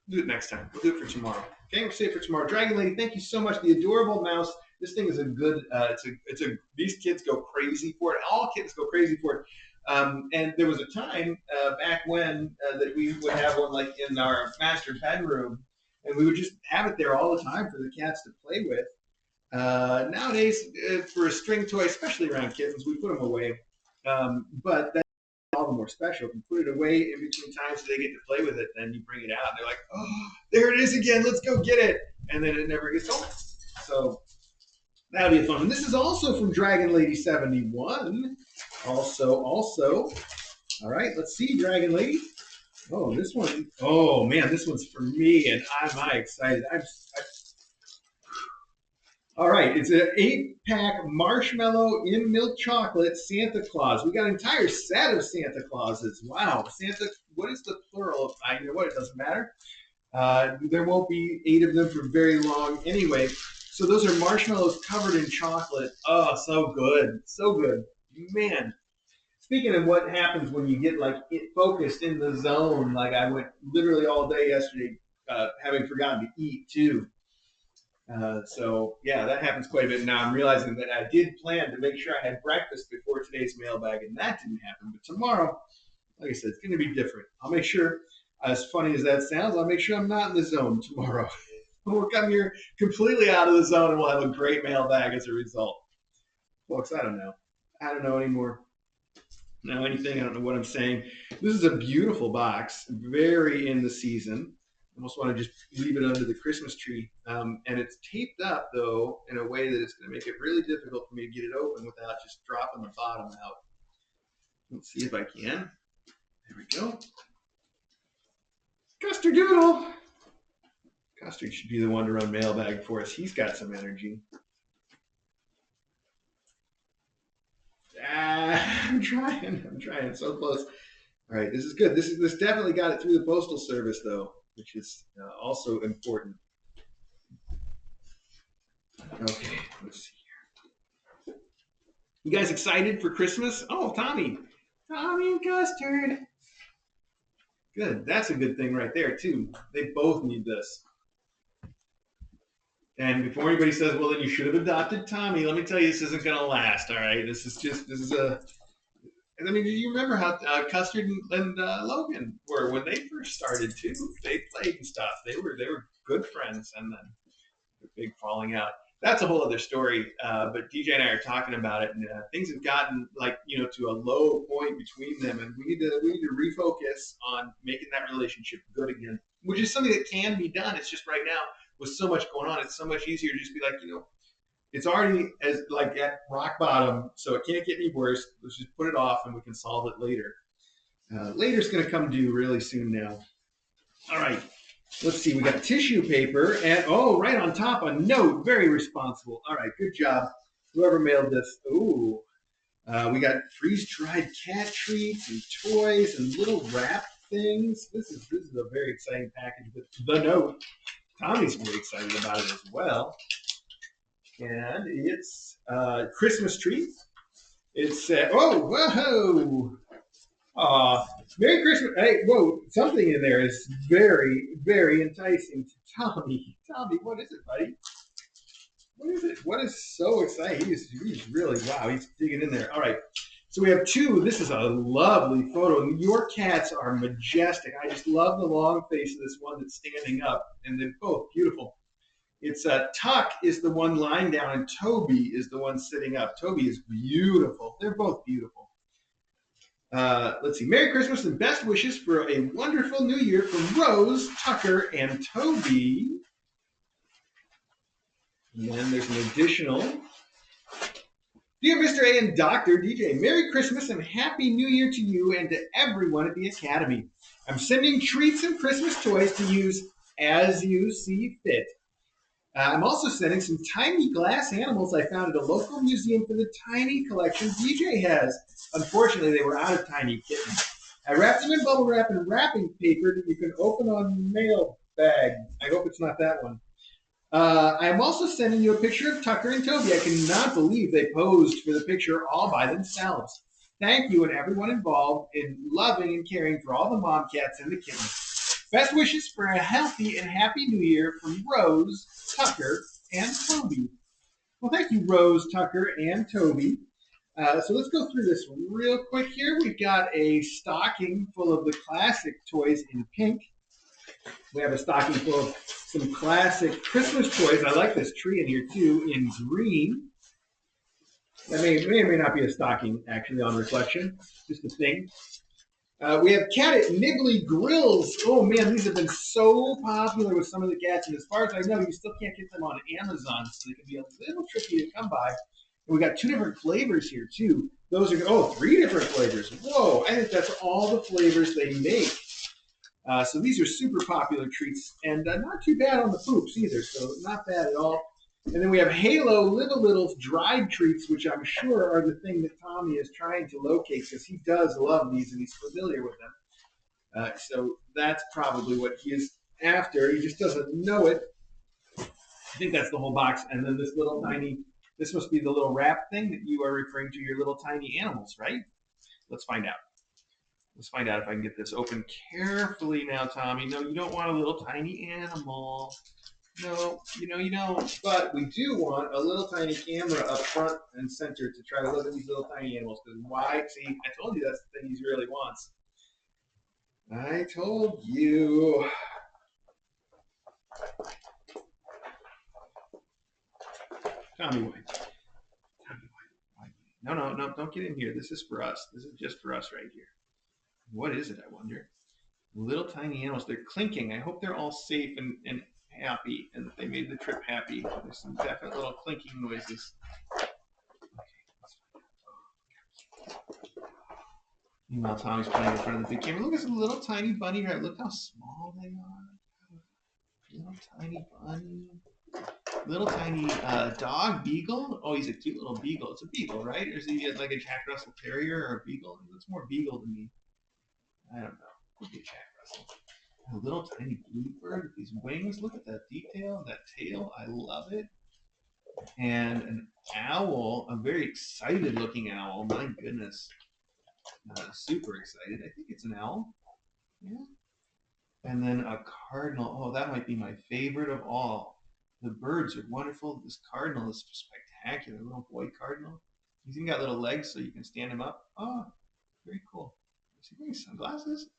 We'll do it next time. We'll do it for tomorrow. Okay, we'll save it for tomorrow. Dragon Lady, thank you so much. The adorable mouse. This thing is a good. These kids go crazy for it. All kids go crazy for it. And there was a time back when that we would have one like in our master bedroom, and we would just have it there all the time for the cats to play with. Nowadays, for a string toy, especially around kittens, we put them away. But that's all the more special. If you put it away in between times so they get to play with it, then you bring it out, and they're like, "Oh, there it is again. Let's go get it!" And then it never gets old. So that'll be fun. And this is also from Dragon Lady 71. Also. All right, let's see, Dragon Lady. Oh, this one. Oh man, this one's for me, and I'm excited. All right, it's an 8-pack marshmallow in milk chocolate Santa Claus. We got an entire set of Santa Clauses. Wow, Santa. What is the plural? I know what. It doesn't matter. There won't be 8 of them for very long anyway. So those are marshmallows covered in chocolate. Oh, so good. So good. Man, speaking of what happens when you get like it focused in the zone, like I went literally all day yesterday, having forgotten to eat too. So yeah, that happens quite a bit. Now I'm realizing that I did plan to make sure I had breakfast before today's mailbag, and that didn't happen. But tomorrow, like I said, it's going to be different. I'll make sure, as funny as that sounds, I'll make sure I'm not in the zone tomorrow. We'll come here completely out of the zone, and we'll have a great mailbag as a result. Folks, I don't know. I don't know anymore. Know anything? I don't know what I'm saying. This is a beautiful box, very in the season. I almost want to just leave it under the Christmas tree. And it's taped up, though, in a way that it's going to make it really difficult for me to get it open without just dropping the bottom out. Let's see if I can. There we go. Custard Doodle. Custard should be the one to run mailbag for us. He's got some energy. I'm trying. I'm trying. So close. All right, this is good. This definitely got it through the postal service though, which is also important. Okay, let's see here. You guys excited for Christmas? Oh, Tommy and Custard. Good. That's a good thing right there too. They both need this. And before anybody says, "Well, then you should have adopted Tommy," let me tell you, this isn't going to last. All right, this is a. I mean, do you remember how Custard and Logan were when they first started too? They played and stuff. They were good friends, and then the big falling out. That's a whole other story. But DJ and I are talking about it, and things have gotten to a low point between them, and we need to refocus on making that relationship good again, which is something that can be done. It's just right now with so much going on, it's so much easier to just be like, it's already as like at rock bottom, so it can't get any worse. Let's just put it off, and we can solve it later. Later's going to come due really soon now. All right, let's see. We got tissue paper, and right on top a note. Very responsible. All right, good job, whoever mailed this. Ooh, we got freeze-dried cat treats and toys and little wrap things. This is a very exciting package. But the note, Tommy's very excited about it as well. And it's Christmas tree. It's whoa, Merry Christmas! Hey, whoa, something in there is very, very enticing to Tommy. Tommy, what is it, buddy? What is it? What is so exciting? He's really wow. He's digging in there. All right. So we have two. This is a lovely photo. Your cats are majestic. I just love the long face of this one that's standing up, and they're both beautiful. It's Tuck is the one lying down, and Toby is the one sitting up. Toby is beautiful. They're both beautiful. Let's see. Merry Christmas and best wishes for a wonderful new year from Rose, Tucker, and Toby. And then there's an additional. Dear Mr. A and Dr. DJ, Merry Christmas and Happy New Year to you and to everyone at the Academy. I'm sending treats and Christmas toys to use as you see fit. I'm also sending some tiny glass animals I found at a local museum for the tiny collection DJ has. Unfortunately, they were out of tiny kittens. I wrapped them in bubble wrap and wrapping paper that you can open on Mailbag. I hope it's not that one. I'm also sending you a picture of Tucker and Toby. I cannot believe they posed for the picture all by themselves. Thank you and everyone involved in loving and caring for all the mom cats and the kittens. Best wishes for a healthy and happy new year from Rose, Tucker, and Toby. Well, thank you, Rose, Tucker, and Toby. So let's go through this real quick here. We've got a stocking full of the classic toys in pink. We have a stocking full of some classic Christmas toys. I like this tree in here too, in green. That may or may not be a stocking, actually, on reflection. Just a thing. We have cat nibbly grills. Oh man, these have been so popular with some of the cats, and as far as I know, you still can't get them on Amazon, so they can be a little tricky to come by. And we got 2 different flavors here too. Those are 3 different flavors. Whoa, I think that's all the flavors they make. So these are super popular treats, and not too bad on the poops either. So not bad at all. And then we have Halo Live a Little's dried treats, which I'm sure are the thing that Tommy is trying to locate because he does love these and he's familiar with them. So that's probably what he is after. He just doesn't know it. think that's the whole box. And then this little tiny, this must be the little wrap thing that you are referring to, your little tiny animals, right? Let's find out. Let's find out if I can get this open carefully now, Tommy. No, you don't want a little tiny animal. No, you don't. But we do want a little tiny camera up front and center to try to look at these little tiny animals. Because why? See, I told you that's the thing he really wants. I told you. Tommy White. Tommy White. No, don't get in here. This is for us. This is just for us right here. What is it, I wonder? Little tiny animals. They're clinking. I hope they're all safe and happy and that they made the trip happy. There's some definite little clinking noises. Meanwhile, Tommy's playing in front of the big camera. Look at this little tiny bunny rabbit. Look how small they are. Little tiny bunny. Little tiny dog beagle. Oh, he's a cute little beagle. It's a beagle, right? Or is he like a Jack Russell Terrier or a beagle? It looks more beagle to me. I don't know. Could be a Jack Russell. A little tiny bluebird with these wings. Look at that detail, that tail. I love it. And an owl, a very excited looking owl. My goodness. Super excited. I think it's an owl. Yeah. And then a cardinal. Oh, that might be my favorite of all. The birds are wonderful. This cardinal is spectacular. Little boy cardinal. He's even got little legs so you can stand him up. Oh, very cool. Is he wearing sunglasses?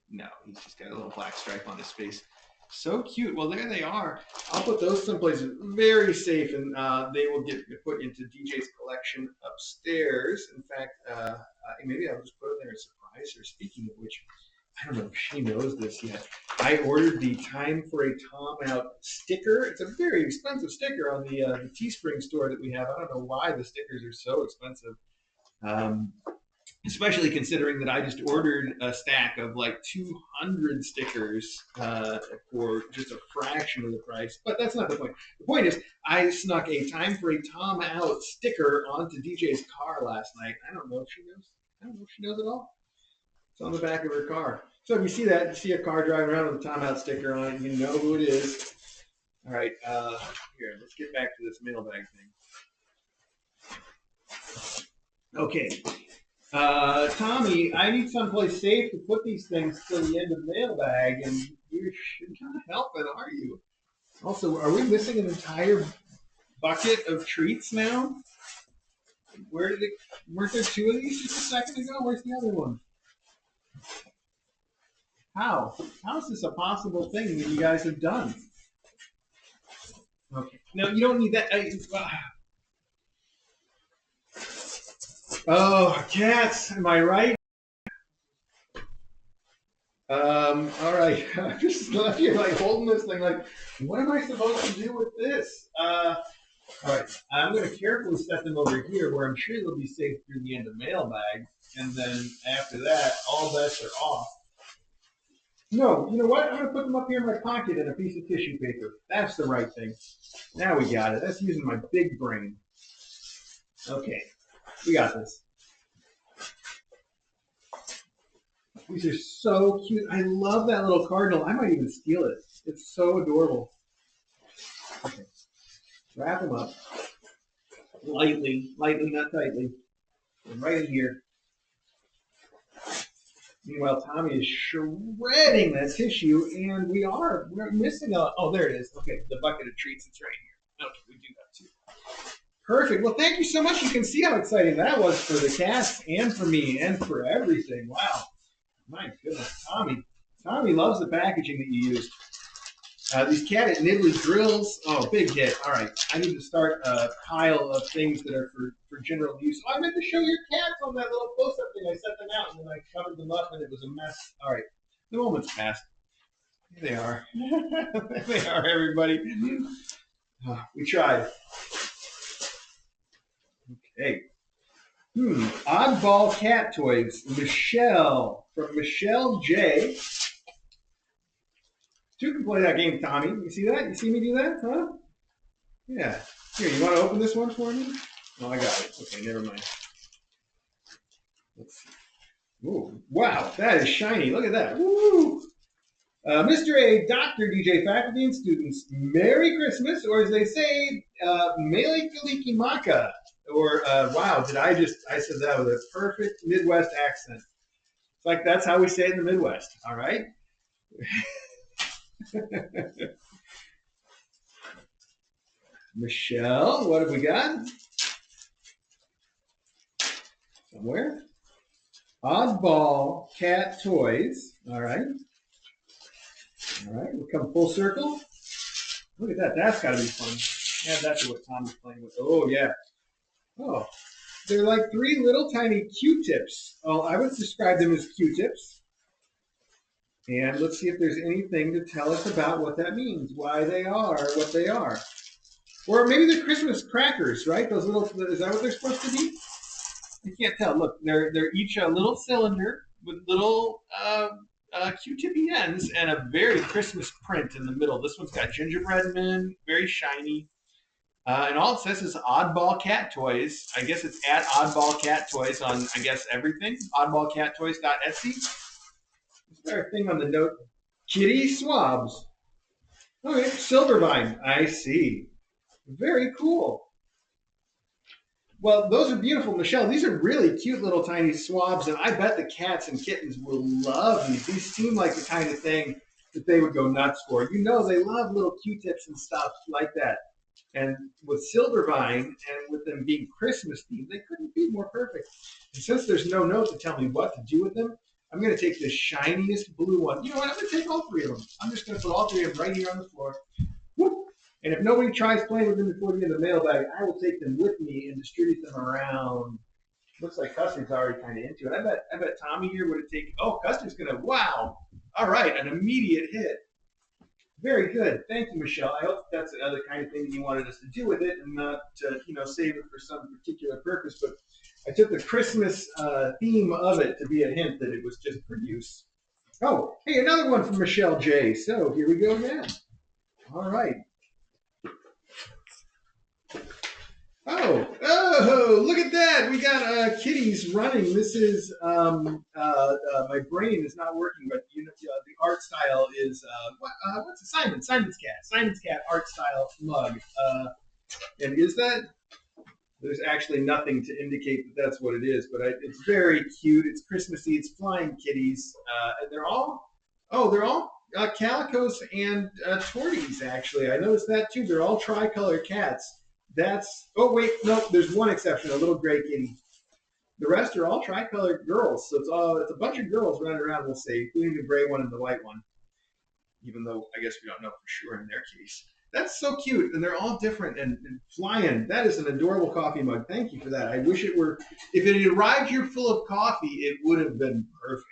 No, he's just got a little black stripe on his face. So cute. Well, there they are. I'll put those someplace very safe, and they will get put into DJ's collection upstairs. In fact, maybe I'll just put them there as a surprise. Or speaking of which, I don't know if she knows this yet. I ordered the Time for a Tom Out sticker. It's a very expensive sticker on the Teespring store that we have. I don't know why the stickers are so expensive. Especially considering that I just ordered a stack of like 200 stickers for just a fraction of the price. But that's not the point. The point is, I snuck a Time for a Tom Out sticker onto DJ's car last night. I don't know if she knows. I don't know if she knows at all. It's on the back of her car. So if you see that, you see a car driving around with a Tom Out sticker on it, you know who it is. All right, here, let's get back to this mailbag thing. Okay. Tommy, I need someplace safe to put these things till the end of the mailbag, and you're not helping, are you? Also, are we missing an entire bucket of treats now? Weren't there two of these just a second ago? Where's the other one? How? How is this a possible thing that you guys have done? Okay. No, you don't need that. Oh, cats, am I right? All right. I'm just left here like holding this thing like, what am I supposed to do with this? All right. I'm going to carefully set them over here where I'm sure they'll be safe through the end of mailbag. And then after that, all bets are off. No, you know what? I'm going to put them up here in my pocket in a piece of tissue paper. That's the right thing. Now we got it. That's using my big brain. Okay. We got this. These are so cute. I love that little cardinal. I might even steal it. It's so adorable. Okay. Wrap them up. Lightly, not tightly. And right in here. Meanwhile, Tommy is shredding that tissue, and we're missing oh, there it is. Okay, the bucket of treats, it's right here. Okay, we do that too. Perfect. Well, thank you so much. You can see how exciting that was for the cats and for me and for everything. Wow. My goodness, Tommy loves the packaging that you used. These Cat Nibbly drills, oh, big hit. All right, I need to start a pile of things that are for general use. Oh, I meant to show your cats on that little close-up thing. I set them out, and then I covered them up, and it was a mess. All right, the moment's passed. Here they are. There they are, everybody. We tried. Okay. Oddball cat toys. Michelle, from Michelle J. You can play that game, Tommy. You see that? You see me do that? Huh? Yeah. Here, you want to open this one for me? Oh, I got it. Okay, never mind. Let's see. Ooh, wow, that is shiny. Look at that. Woo! Mr. A, Dr. DJ, faculty, and students, Merry Christmas, or as they say, Mele Kalikimaka. Or, wow, I said that with a perfect Midwest accent. It's like that's how we say it in the Midwest, all right? Michelle, what have we got? Somewhere? Oddball Cat Toys, all right. All right, we'll come full circle. Look at that, that's gotta be fun. Add that to what Tom is playing with. Oh, yeah. Oh, they're like three little tiny Q-tips. Oh, I would describe them as Q-tips. And let's see if there's anything to tell us about what that means, why they are what they are. Or maybe they're Christmas crackers, right? Those little, is that what they're supposed to be? I can't tell. Look, they're each a little cylinder with little Q-tippy ends and a very Christmas print in the middle. This one's got gingerbread men, very shiny. And all it says is Oddball Cat Toys. I guess it's at Oddball Cat Toys on, I guess, everything. Oddballcattoys.etsy. Is there a thing on the note? Kitty swabs. Okay, Silvervine. I see. Very cool. Well, those are beautiful, Michelle. These are really cute little tiny swabs, and I bet the cats and kittens will love these. These seem like the kind of thing that they would go nuts for. You know, they love little Q-tips and stuff like that. And with Silvervine and with them being Christmas themed, they couldn't be more perfect. And since there's no note to tell me what to do with them, I'm going to take the shiniest blue one. You know what? I'm going to take all three of them. I'm just going to put all three of them right here on the floor. Whoop. And if nobody tries playing with them before the end of the mailbag, I will take them with me and distribute them around. Looks like Custer's already kind of into it. I bet Tommy here would have taken. Oh, Custer's gonna. Wow. All right, an immediate hit. Very good. Thank you, Michelle. I hope that's the other kind of thing that you wanted us to do with it, and not to save it for some particular purpose. But I took the Christmas theme of it to be a hint that it was just for use. Oh, hey, another one from Michelle J. So here we go again. All right. Oh, look at that. We got kitties running. This is, my brain is not working, but the art style is, what's it? Simon's Cat art style mug. And is that, there's actually nothing to indicate that that's what it is, but it's very cute. It's Christmassy. It's flying kitties. And they're all calicos and torties, actually. I noticed that too. They're all tricolor cats. Oh wait, no, there's one exception, a little gray kitty. The rest are all tricolored girls, so it's a bunch of girls running around, we'll say, including the gray one and the white one. Even though I guess we don't know for sure in their case. That's so cute, and they're all different and flying. That is an adorable coffee mug. Thank you for that. I wish it were, if it had arrived here full of coffee, it would have been perfect.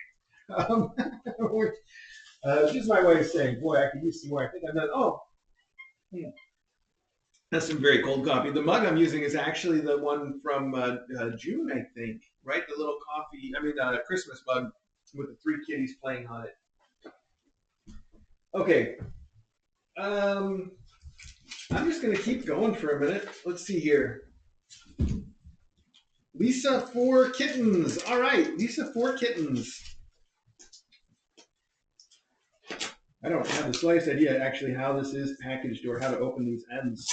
It's just my way of saying, boy, I could use some more. I think I'm not, that's some very cold coffee. The mug I'm using is actually the one from June, I think, right? The little Christmas mug with the three kitties playing on it. Okay. I'm just going to keep going for a minute. Let's see here. Lisa 4 Kittens. All right, Lisa 4 Kittens. I don't have the slightest idea actually how this is packaged or how to open these ends.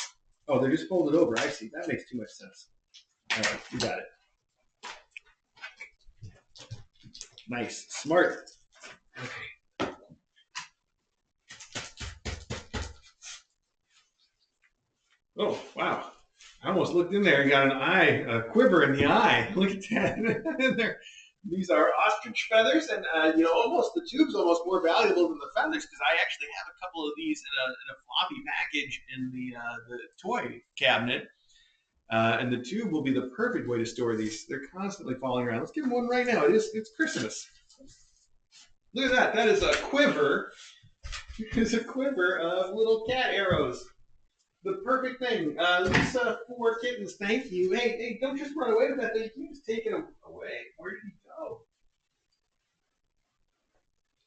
Oh, they're just folded over. I see. That makes too much sense. All right, you got it. Nice. Smart. Okay. Oh, wow. I almost looked in there and got a quiver in the eye. Look at that. These are ostrich feathers, and almost the tube's almost more valuable than the feathers because I actually have a couple of these in a floppy package in the toy cabinet, and the tube will be the perfect way to store these. They're constantly falling around. Let's give them one right now. It's Christmas. Look at that. That is a quiver. It's a quiver of little cat arrows. The perfect thing. Lisa 4 Kittens, thank you. Hey, don't just run away with that thing. You just take it away. Where did he go?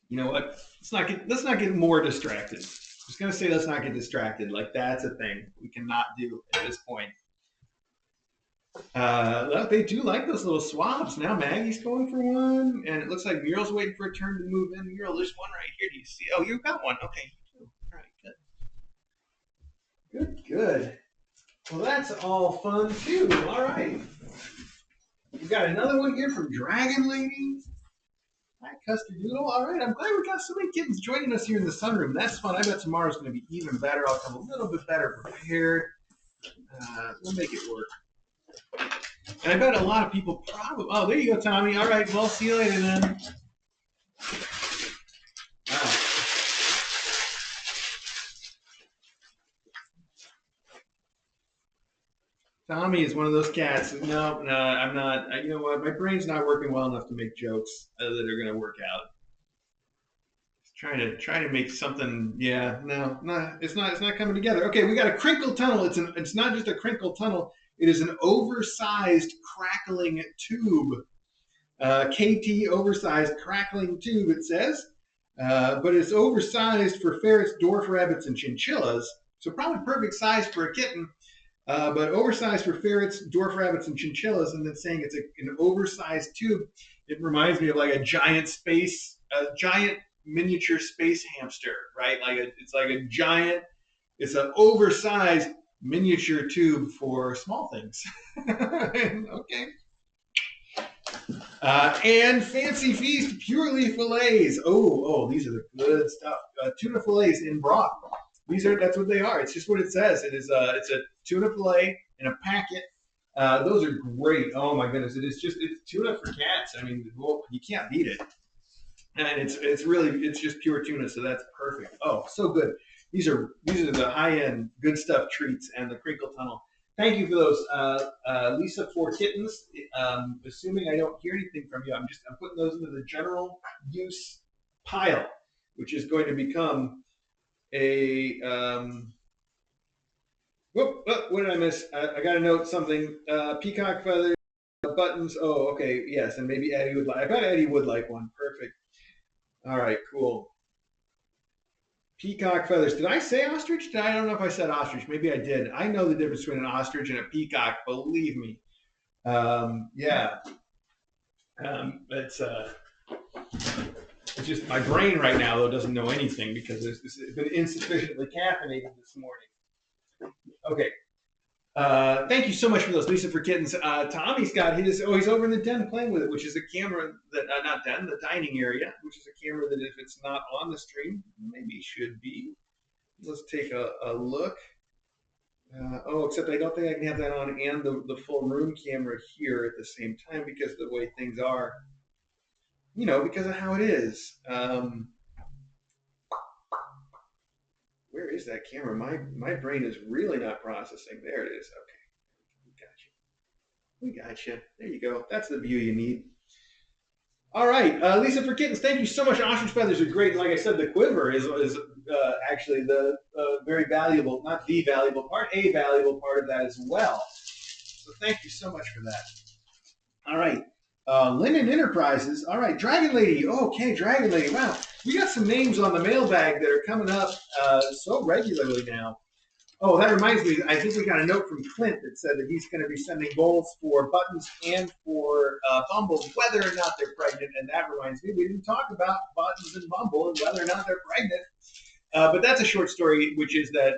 You know what? Let's not get more distracted. I was gonna say let's not get distracted. Like that's a thing we cannot do at this point. They do like those little swabs. Now Maggie's going for one, and it looks like Muriel's waiting for a turn to move in. Muriel, there's one right here. Do you see? Oh, you got one. Okay. All right, good. Good, good. Well, that's all fun too. All right. We've got another one here from Dragon Lady. Hi, Custard Doodle. All right, I'm glad we got so many kittens joining us here in the sunroom. That's fun. I bet tomorrow's going to be even better. I'll come a little bit better prepared. We'll make it work. And I bet a lot of people probably. Oh, there you go, Tommy. All right, well, see you later then. Wow. Tommy is one of those cats. No, no, I'm not. You know what? My brain's not working well enough to make jokes that are going to work out. Trying to make something. Yeah, no, no, it's not coming together. Okay, we got a crinkle tunnel. It's not just a crinkle tunnel. It is an oversized crackling tube. KT oversized crackling tube. It says, but it's oversized for ferrets, dwarf rabbits, and chinchillas. So probably perfect size for a kitten. But oversized for ferrets, dwarf rabbits, and chinchillas, and then saying it's an oversized tube. It reminds me of like a giant miniature space hamster, right? It's like a giant. It's an oversized miniature tube for small things. Okay. And Fancy Feast purely fillets. Oh, these are the good stuff. Tuna fillets in broth. That's what they are. It's just what it says. It's a tuna fillet in a packet. Those are great. Oh my goodness, it's tuna for cats. I mean, well, you can't beat it. And it's just pure tuna, so that's perfect. Oh, so good. These are the high end good stuff treats and the crinkle tunnel. Thank you for those, Lisa, for kittens. Assuming I don't hear anything from you, I'm putting those into the general use pile, which is going to become a what did I miss? I got to note something. Peacock feathers, buttons. Oh, okay, yes, and maybe Eddie would like. I bet Eddie would like one. Perfect. All right, cool. Peacock feathers. Did I say ostrich? I don't know if I said ostrich. Maybe I did. I know the difference between an ostrich and a peacock. Believe me. Yeah. It's just my brain right now though doesn't know anything because it's been insufficiently caffeinated this morning. Okay. Thank you so much for those, Lisa, for kittens. Tommy's got his. Oh, he's over in the den playing with it, which is a camera that not den, the dining area, which is a camera that if it's not on the stream, maybe should be. Let's take a look. Except I don't think I can have that on and the full room camera here at the same time because of the way things are. Because of how it is. Where is that camera? My brain is really not processing. There it is. Okay, we got you. There you go. That's the view you need. All right, Lisa for kittens. Thank you so much. Ostrich feathers are great. Like I said, the quiver is actually the very valuable, not the valuable part, a valuable part of that as well. So thank you so much for that. All right. Linen Enterprises. All right, Dragon Lady. Okay, Dragon Lady. Wow, we got some names on the mailbag that are coming up so regularly now. Oh, that reminds me. I think we got a note from Clint that said that he's going to be sending bowls for Buttons and for Bumble, whether or not they're pregnant. And that reminds me, we didn't talk about Buttons and Bumble and whether or not they're pregnant. But that's a short story, which is that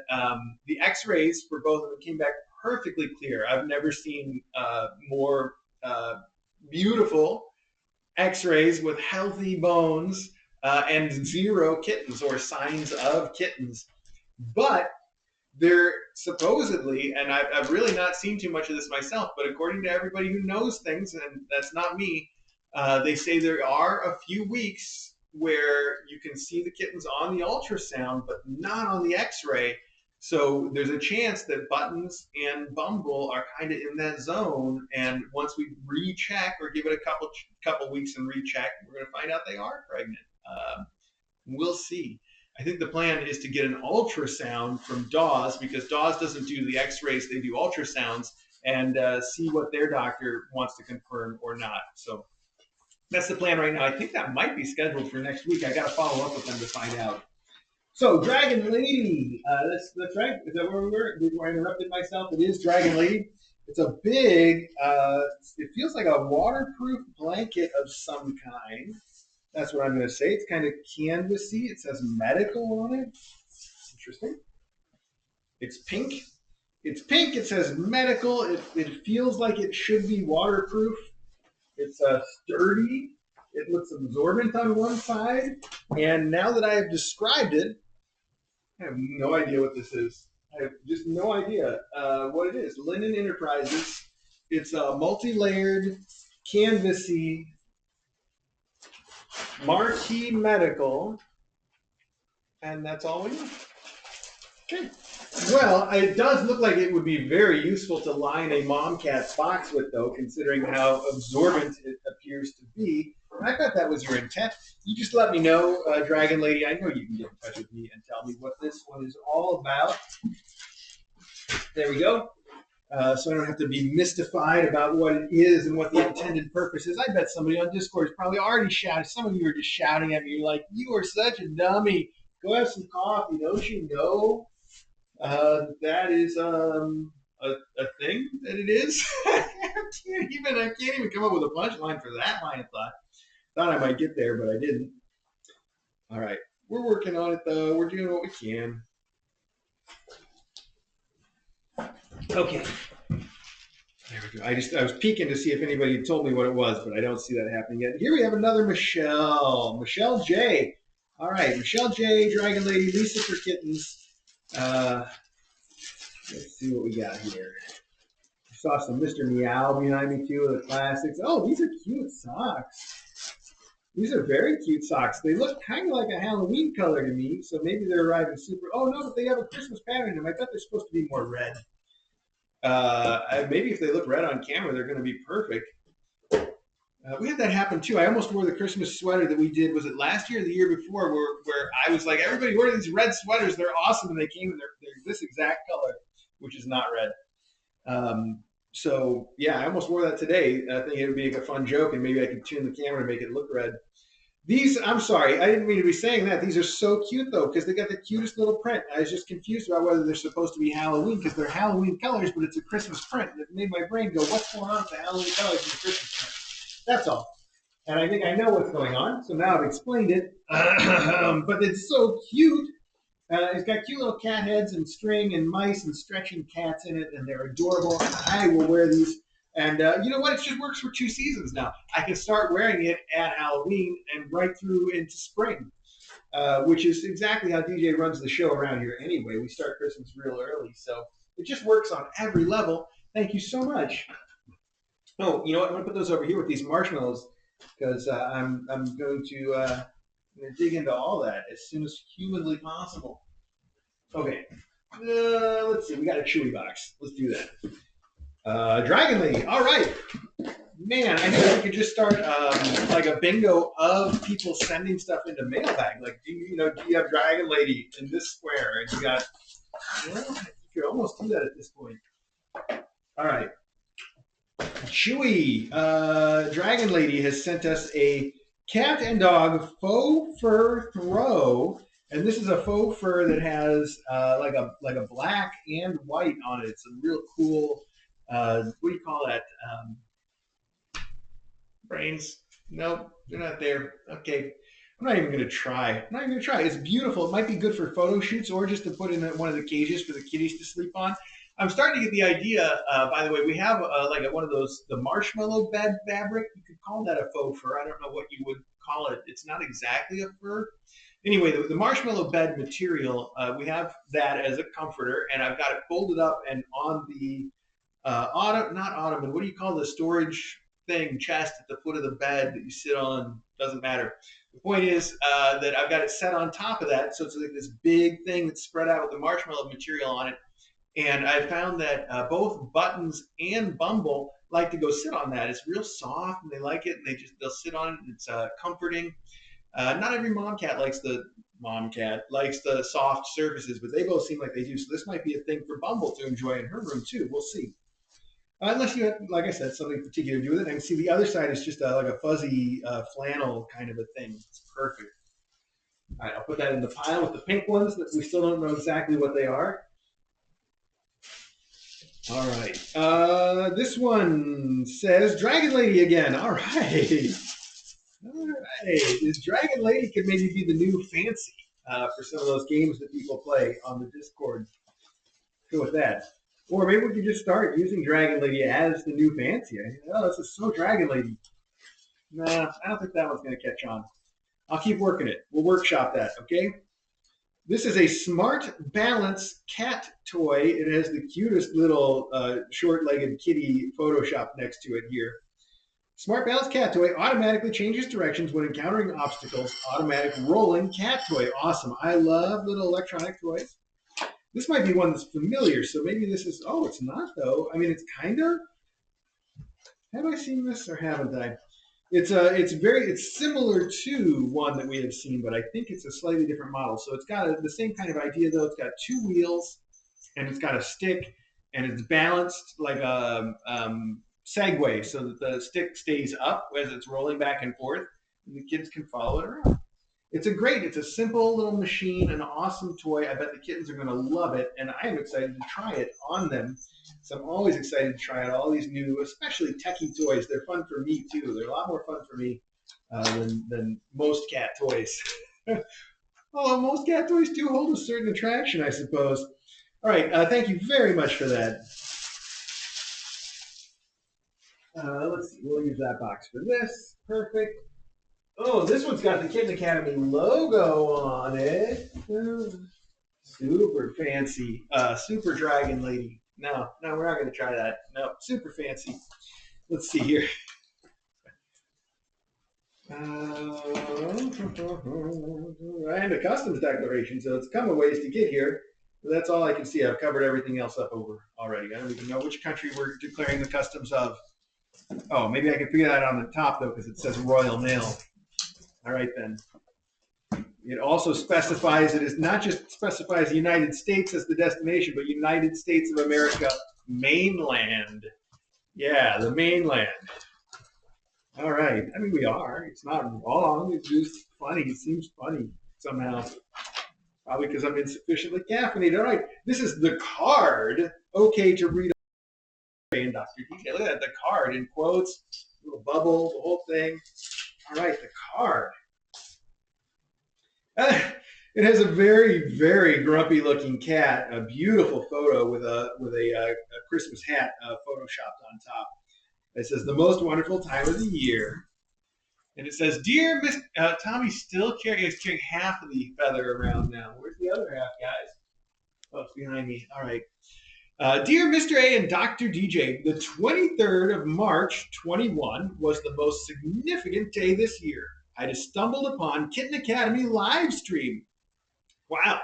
the X-rays for both of them came back perfectly clear. I've never seen more beautiful X-rays with healthy bones and zero kittens or signs of kittens. But they're supposedly, and I've really not seen too much of this myself, but according to everybody who knows things, and that's not me, they say there are a few weeks where you can see the kittens on the ultrasound, but not on the X-ray. So there's a chance that Buttons and Bumble are kind of in that zone, and once we recheck or give it a couple weeks and recheck, we're going to find out they are pregnant. We'll see. I think the plan is to get an ultrasound from Dawes because Dawes doesn't do the X-rays; they do ultrasounds, and see what their doctor wants to confirm or not. So that's the plan right now. I think that might be scheduled for next week. I got to follow up with them to find out. So Dragon Lady, that's right. Is that where we were? Before I interrupted myself, it is Dragon Lady. It's a big, it feels like a waterproof blanket of some kind. That's what I'm going to say. It's kind of canvasy. It says medical on it. Interesting. It's pink. It's pink. It says medical. It feels like it should be waterproof. It's sturdy. It looks absorbent on one side. And now that I have described it, I have no idea what this is. I have just no idea what it is. Linen Enterprises. It's a multi-layered, canvasy, marquee medical, and that's all we know. Okay. Well, it does look like it would be very useful to line a mom cat's box with, though, considering how absorbent it appears to be. And I thought that was your intent. You just let me know, Dragon Lady. I know you can get in touch with me and tell me what this one is all about. There we go. So I don't have to be mystified about what it is and what the intended purpose is. I bet somebody on Discord is probably already shouting. Some of you are just shouting at me. You're like, you are such a dummy. Go have some coffee. Don't you know that is a thing that it is? I can't even come up with a punchline for that line of thought. Thought I might get there, but I didn't. All right. We're working on it, though. We're doing what we can. Okay. There we go. I was peeking to see if anybody told me what it was, but I don't see that happening yet. Here we have another Michelle. Michelle J. All right, Michelle J, Dragon Lady, Lisa for Kittens. Let's see what we got here. I saw some Mr. Meow behind me too, the classics. Oh, these are cute socks. These are very cute socks. They look kind of like a Halloween color to me, so maybe they're arriving super. Oh no, but they have a Christmas pattern in them. I bet they're supposed to be more red. Maybe if they look red on camera, they're going to be perfect. We had that happen too. I almost wore the Christmas sweater that we did. Was it last year or the year before? Where I was like, everybody wear these red sweaters. They're awesome, and they came in they're this exact color, which is not red. So yeah, I almost wore that today. I think it would be like a fun joke, and maybe I could tune the camera to make it look red. These, I'm sorry, I didn't mean to be saying that. These are so cute though, because they got the cutest little print. I was just confused about whether they're supposed to be Halloween because they're Halloween colors, but it's a Christmas print. And it made my brain go, "What's going on with the Halloween colors and the Christmas print?" That's all. And I think I know what's going on, so now I've explained it. But it's so cute. It's got cute little cat heads and string and mice and stretching cats in it, and they're adorable. I will wear these. And you know what? It just works for 2 seasons now. I can start wearing it at Halloween and right through into spring, which is exactly how DJ runs the show around here anyway. We start Christmas real early, so it just works on every level. Thank you so much. Oh, you know what? I'm going to put those over here with these marshmallows because I'm going to dig into all that as soon as humanly possible. Okay. Let's see. We got a Chewy box. Let's do that. Dragon Lady. All right. Man, I think we could just start like a bingo of people sending stuff into Mailbag. Like, do you have Dragon Lady in this square? And you got, you could almost do that at this point. All right. Chewy, Dragon Lady has sent us a cat and dog faux fur throw, and this is a faux fur that has like a black and white on it. It's a real cool. What do you call that? Brains? Nope, they're not there. Okay. I'm not even going to try. I'm not even going to try. It's beautiful. It might be good for photo shoots or just to put in one of the cages for the kitties to sleep on. I'm starting to get the idea. By the way, we have one of those the marshmallow bed fabric. You could call that a faux fur. I don't know what you would call it. It's not exactly a fur. Anyway, the marshmallow bed material. We have that as a comforter, and I've got it folded up and on the not ottoman. What do you call the storage thing chest at the foot of the bed that you sit on? Doesn't matter. The point is that I've got it set on top of that, so it's like this big thing that's spread out with the marshmallow material on it. And I found that both Buttons and Bumble like to go sit on that. It's real soft, and they like it, and they'll sit on it. And it's comforting. Not every mom cat likes the soft surfaces, but they both seem like they do. So this might be a thing for Bumble to enjoy in her room too. We'll see. Unless you have, like I said, something particular to do with it. I can see the other side is just like a fuzzy flannel kind of a thing. It's perfect. All right, I'll put that in the pile with the pink ones that we still don't know exactly what they are. All right. This one says Dragon Lady again. All right. All right. This Dragon Lady could maybe be the new fancy for some of those games that people play on the Discord. Go with that. Or maybe we could just start using Dragon Lady as the new fancy. Oh, this is so Dragon Lady. Nah, I don't think that one's going to catch on. I'll keep working it. We'll workshop that, okay? This is a Smart Balance cat toy. It has the cutest little short-legged kitty Photoshop next to it here. Smart Balance cat toy automatically changes directions when encountering obstacles. Automatic rolling cat toy. Awesome. I love little electronic toys. This might be one that's familiar, so maybe this is. Oh, it's not though. I mean, it's kind of. Have I seen this or haven't I? It's similar to one that we have seen, but I think it's a slightly different model. So it's got the same kind of idea though. It's got two wheels and it's got a stick and it's balanced like a Segway, so that the stick stays up as it's rolling back and forth, and the kids can follow it around. It's a simple little machine, an awesome toy. I bet the kittens are going to love it, and I am excited to try it on them. So I'm always excited to try out all these new, especially techie toys. They're fun for me too. They're a lot more fun for me than most cat toys. Although most cat toys do hold a certain attraction, I suppose. All right, thank you very much for that. Let's see, we'll use that box for this. Perfect. Oh, this one's got the Kitten Academy logo on it. Super fancy. Super Dragon Lady. No, we're not going to try that. No, super fancy. Let's see here. And a customs declaration, so it's come a ways to get here. But that's all I can see. I've covered everything else up over already. I don't even know which country we're declaring the customs of. Oh, maybe I can figure that out on the top though, because it says Royal Mail. All right then. It also specifies it is not just specifies the United States as the destination, but United States of America mainland. Yeah, the mainland. All right. I mean, we are. It's not wrong. It's just funny. It seems funny somehow. Probably because I'm insufficiently caffeinated. All right. This is the card. Okay to read. And Dr. DJ. Look at that. The card in quotes, little bubble, the whole thing. All right. The card. It has a very, very grumpy looking cat. A beautiful photo with a Christmas hat photoshopped on top. It says the most wonderful time of the year, and it says, "Dear Miss Tommy's still carrying half of the feather around now. Where's the other half, guys? Oh, it's behind me. All right." Dear Mr. A and Dr. DJ, the 23rd of March 21 was the most significant day this year. I just stumbled upon Kitten Academy live stream. Wow.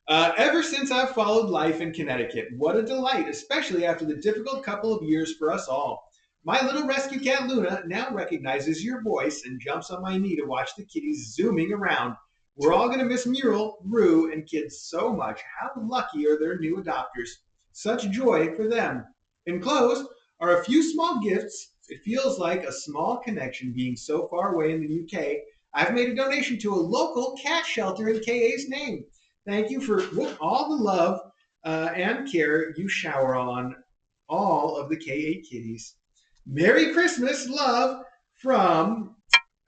Ever since I've followed life in Connecticut, what a delight, especially after the difficult couple of years for us all. My little rescue cat Luna now recognizes your voice and jumps on my knee to watch the kitties zooming around. We're all going to miss Mural, Rue, and kids so much. How lucky are their new adopters? Such joy for them. Enclosed are a few small gifts. It feels like a small connection being so far away in the UK. I've made a donation to a local cat shelter in KA's name. Thank you for all the love and care you shower on all of the KA kitties. Merry Christmas, love from,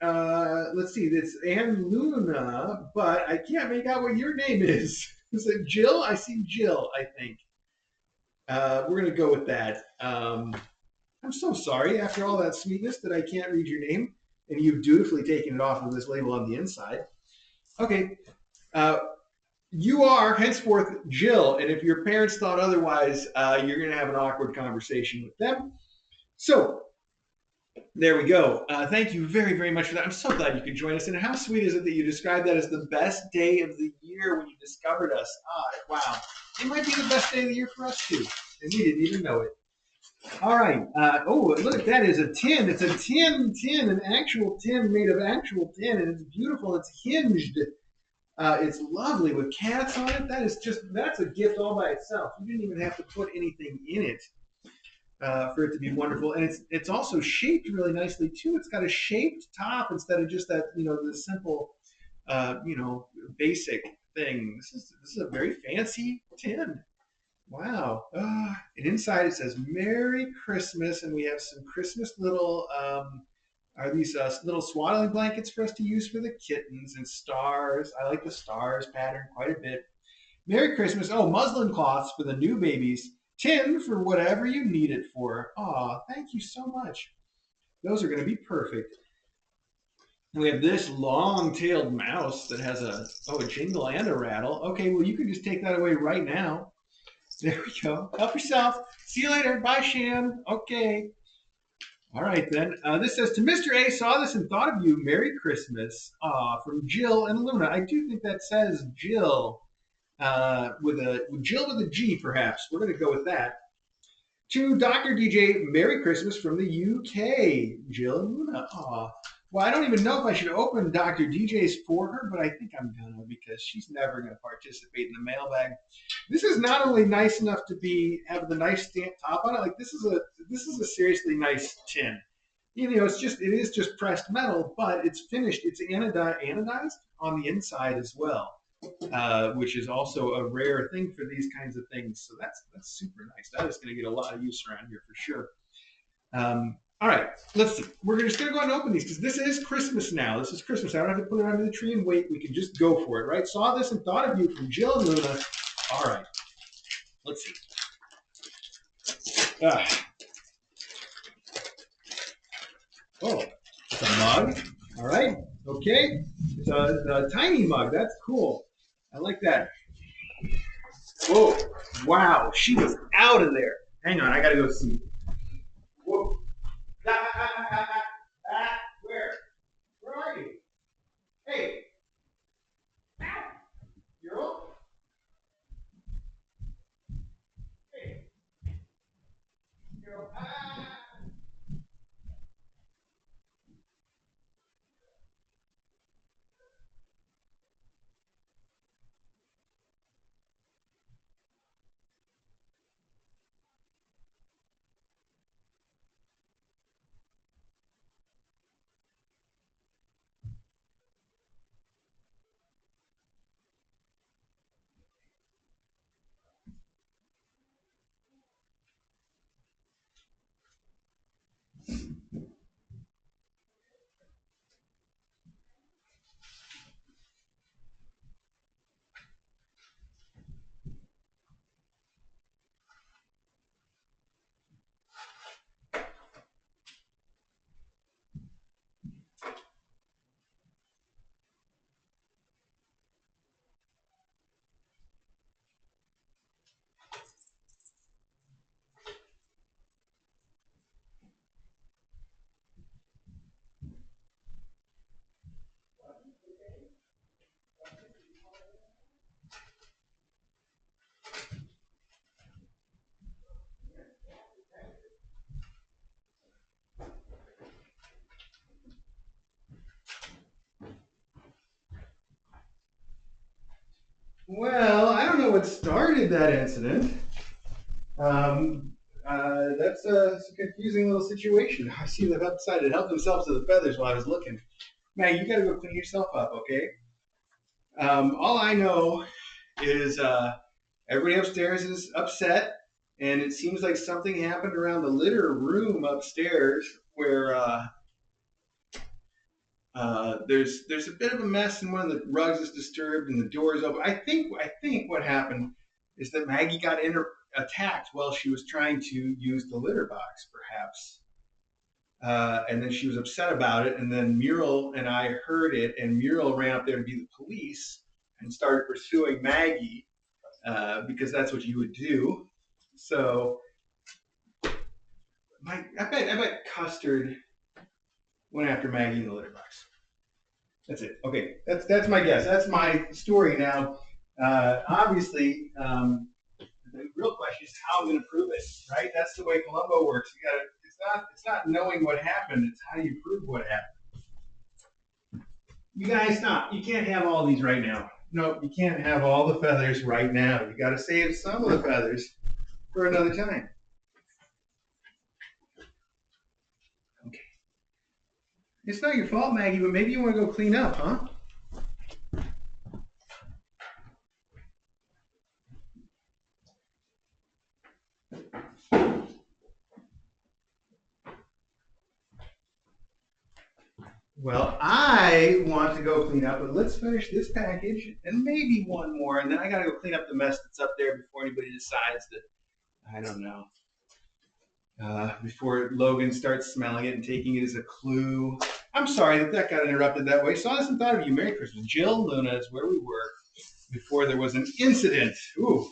let's see, it's Ann Luna, but I can't make out what your name is. Is it Jill? I see Jill, I think. We're going to go with that. I'm so sorry after all that sweetness that I can't read your name, and you've dutifully taken it off of this label on the inside. Okay. You are henceforth Jill, and if your parents thought otherwise, you're going to have an awkward conversation with them. So, there we go. Thank you very, very much for that. I'm so glad you could join us. And how sweet is it that you described that as the best day of the year when you discovered us? Wow. It might be the best day of the year for us, too. And we didn't even know it. All right. Oh, look, that is a tin. It's a tin, an actual tin made of actual tin. And it's beautiful. It's hinged. It's lovely with cats on it. That's a gift all by itself. You didn't even have to put anything in it for it to be wonderful. And it's also shaped really nicely too. It's got a shaped top instead of just that, the simple, basic thing. This is a very fancy tin. Wow. And inside it says Merry Christmas, and we have some Christmas little are these little swaddling blankets for us to use for the kittens and stars. I like the stars pattern quite a bit. Merry Christmas. Oh, muslin cloths for the new babies. Tin for whatever you need it for. Aw, thank you so much. Those are going to be perfect. And we have this long-tailed mouse that has a jingle and a rattle. Okay, well, you can just take that away right now. There we go. Help yourself. See you later. Bye, Shan. Okay. All right, then. This says, to Mr. A, saw this and thought of you. Merry Christmas. From Jill and Luna. I do think that says Jill with Jill with a G, perhaps. We're going to go with that. To Dr. DJ, Merry Christmas from the UK. Jill and Luna. Aw. Well, I don't even know if I should open Dr. DJ's for her, but I think I'm gonna because she's never gonna participate in the mailbag. This is not only nice enough to have the nice stamp top on it, like this is a seriously nice tin. You know, it is just pressed metal, but it's finished. It's anodized on the inside as well, which is also a rare thing for these kinds of things. So that's super nice. That is going to get a lot of use around here for sure. All right, let's see. We're just going to go ahead and open these because this is Christmas now. This is Christmas. I don't have to put it under the tree and wait. We can just go for it, right? Saw this and thought of you from Jill and Luna. All right, let's see. Oh, it's a mug. All right, okay. It's a tiny mug. That's cool. I like that. Oh, wow. She was out of there. Hang on, I got to go see. Whoa. Where? Where are you? Hey. You're up? Hey. You're up. Well, I don't know what started that incident. That's it's a confusing little situation. I see they've decided to help themselves to the feathers while I was looking. Man, you got to go clean yourself up, okay? All I know is everybody upstairs is upset, and it seems like something happened around the litter room upstairs where there's a bit of a mess, and one of the rugs is disturbed, and the door is open. I think what happened is that Maggie got attacked while she was trying to use the litter box, perhaps. And then she was upset about it, and then Muriel and I heard it, and Muriel ran up there to be the police and started pursuing Maggie because that's what you would do. So I bet Custard went after Maggie in the litter box. That's it. Okay, that's my guess. That's my story now. Obviously, the real question is how I'm going to prove it, right? That's the way Columbo works. You got to. It's not knowing what happened. It's how do you prove what happened. You guys, stop. You can't have all these right now. No, you can't have all the feathers right now. You got to save some of the feathers for another time. Okay. It's not your fault, Maggie, but maybe you want to go clean up, huh? Well, I want to go clean up, but let's finish this package and maybe one more, and then I gotta go clean up the mess that's up there before anybody decides that I don't know. Before Logan starts smelling it and taking it as a clue. I'm sorry that that got interrupted that way. Saw this and thought of you. Merry Christmas. Jill Luna is where we were before there was an incident. Ooh.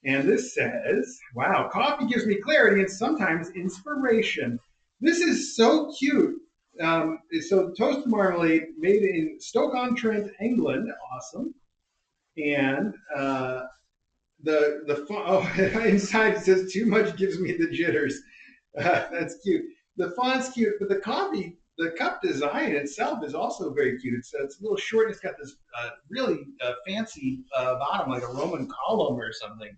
And this says, wow, coffee gives me clarity and sometimes inspiration. This is so cute. So toast marmalade made in Stoke-on-Trent, England. Awesome. And inside it says too much gives me the jitters. That's cute. The font's cute, but the cup design itself is also very cute. It's a little short. It's got this really fancy bottom, like a Roman column or something.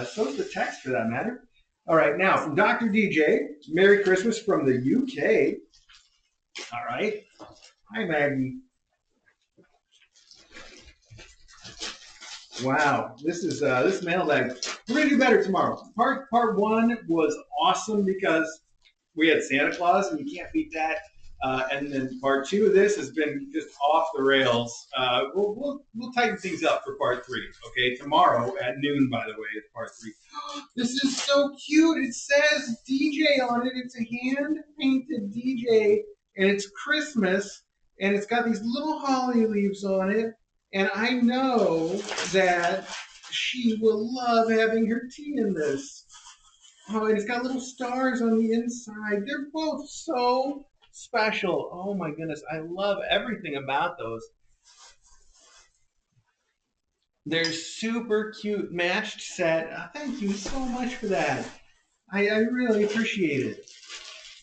So's the text, for that matter. All right, now from Dr. DJ, Merry Christmas from the UK. All right. Hi, Maggie. Wow, this mailbag. We're gonna do better tomorrow. Part one was awesome because we had Santa Claus, and you can't beat that. And then part two of this has been just off the rails. We'll tighten things up for part three. Okay, tomorrow at noon, by the way, is part three. This is so cute. It says DJ on it. It's a hand painted DJ, and it's Christmas, and it's got these little holly leaves on it. And I know that she will love having her tea in this. Oh, and it's got little stars on the inside. They're both so special. Oh my goodness, I love everything about those. They're super cute, matched set. Thank you so much for that. I really appreciate it.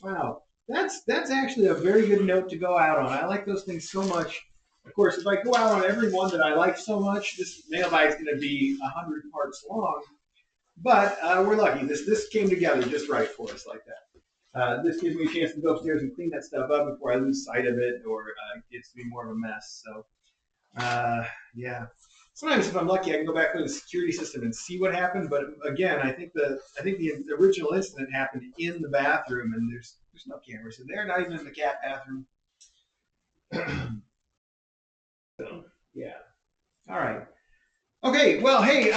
Wow, that's actually a very good note to go out on. I like those things so much. Of course, if I go out on every one that I like so much, this mailbag is going to be 100 parts long. But we're lucky. This came together just right for us like that. This gives me a chance to go upstairs and clean that stuff up before I lose sight of it or it gets to be more of a mess. So, yeah. Sometimes, if I'm lucky, I can go back to the security system and see what happened. But again, I think the original incident happened in the bathroom, and there's no cameras in there, not even in the cat bathroom. So, yeah. All right. Okay, well, hey,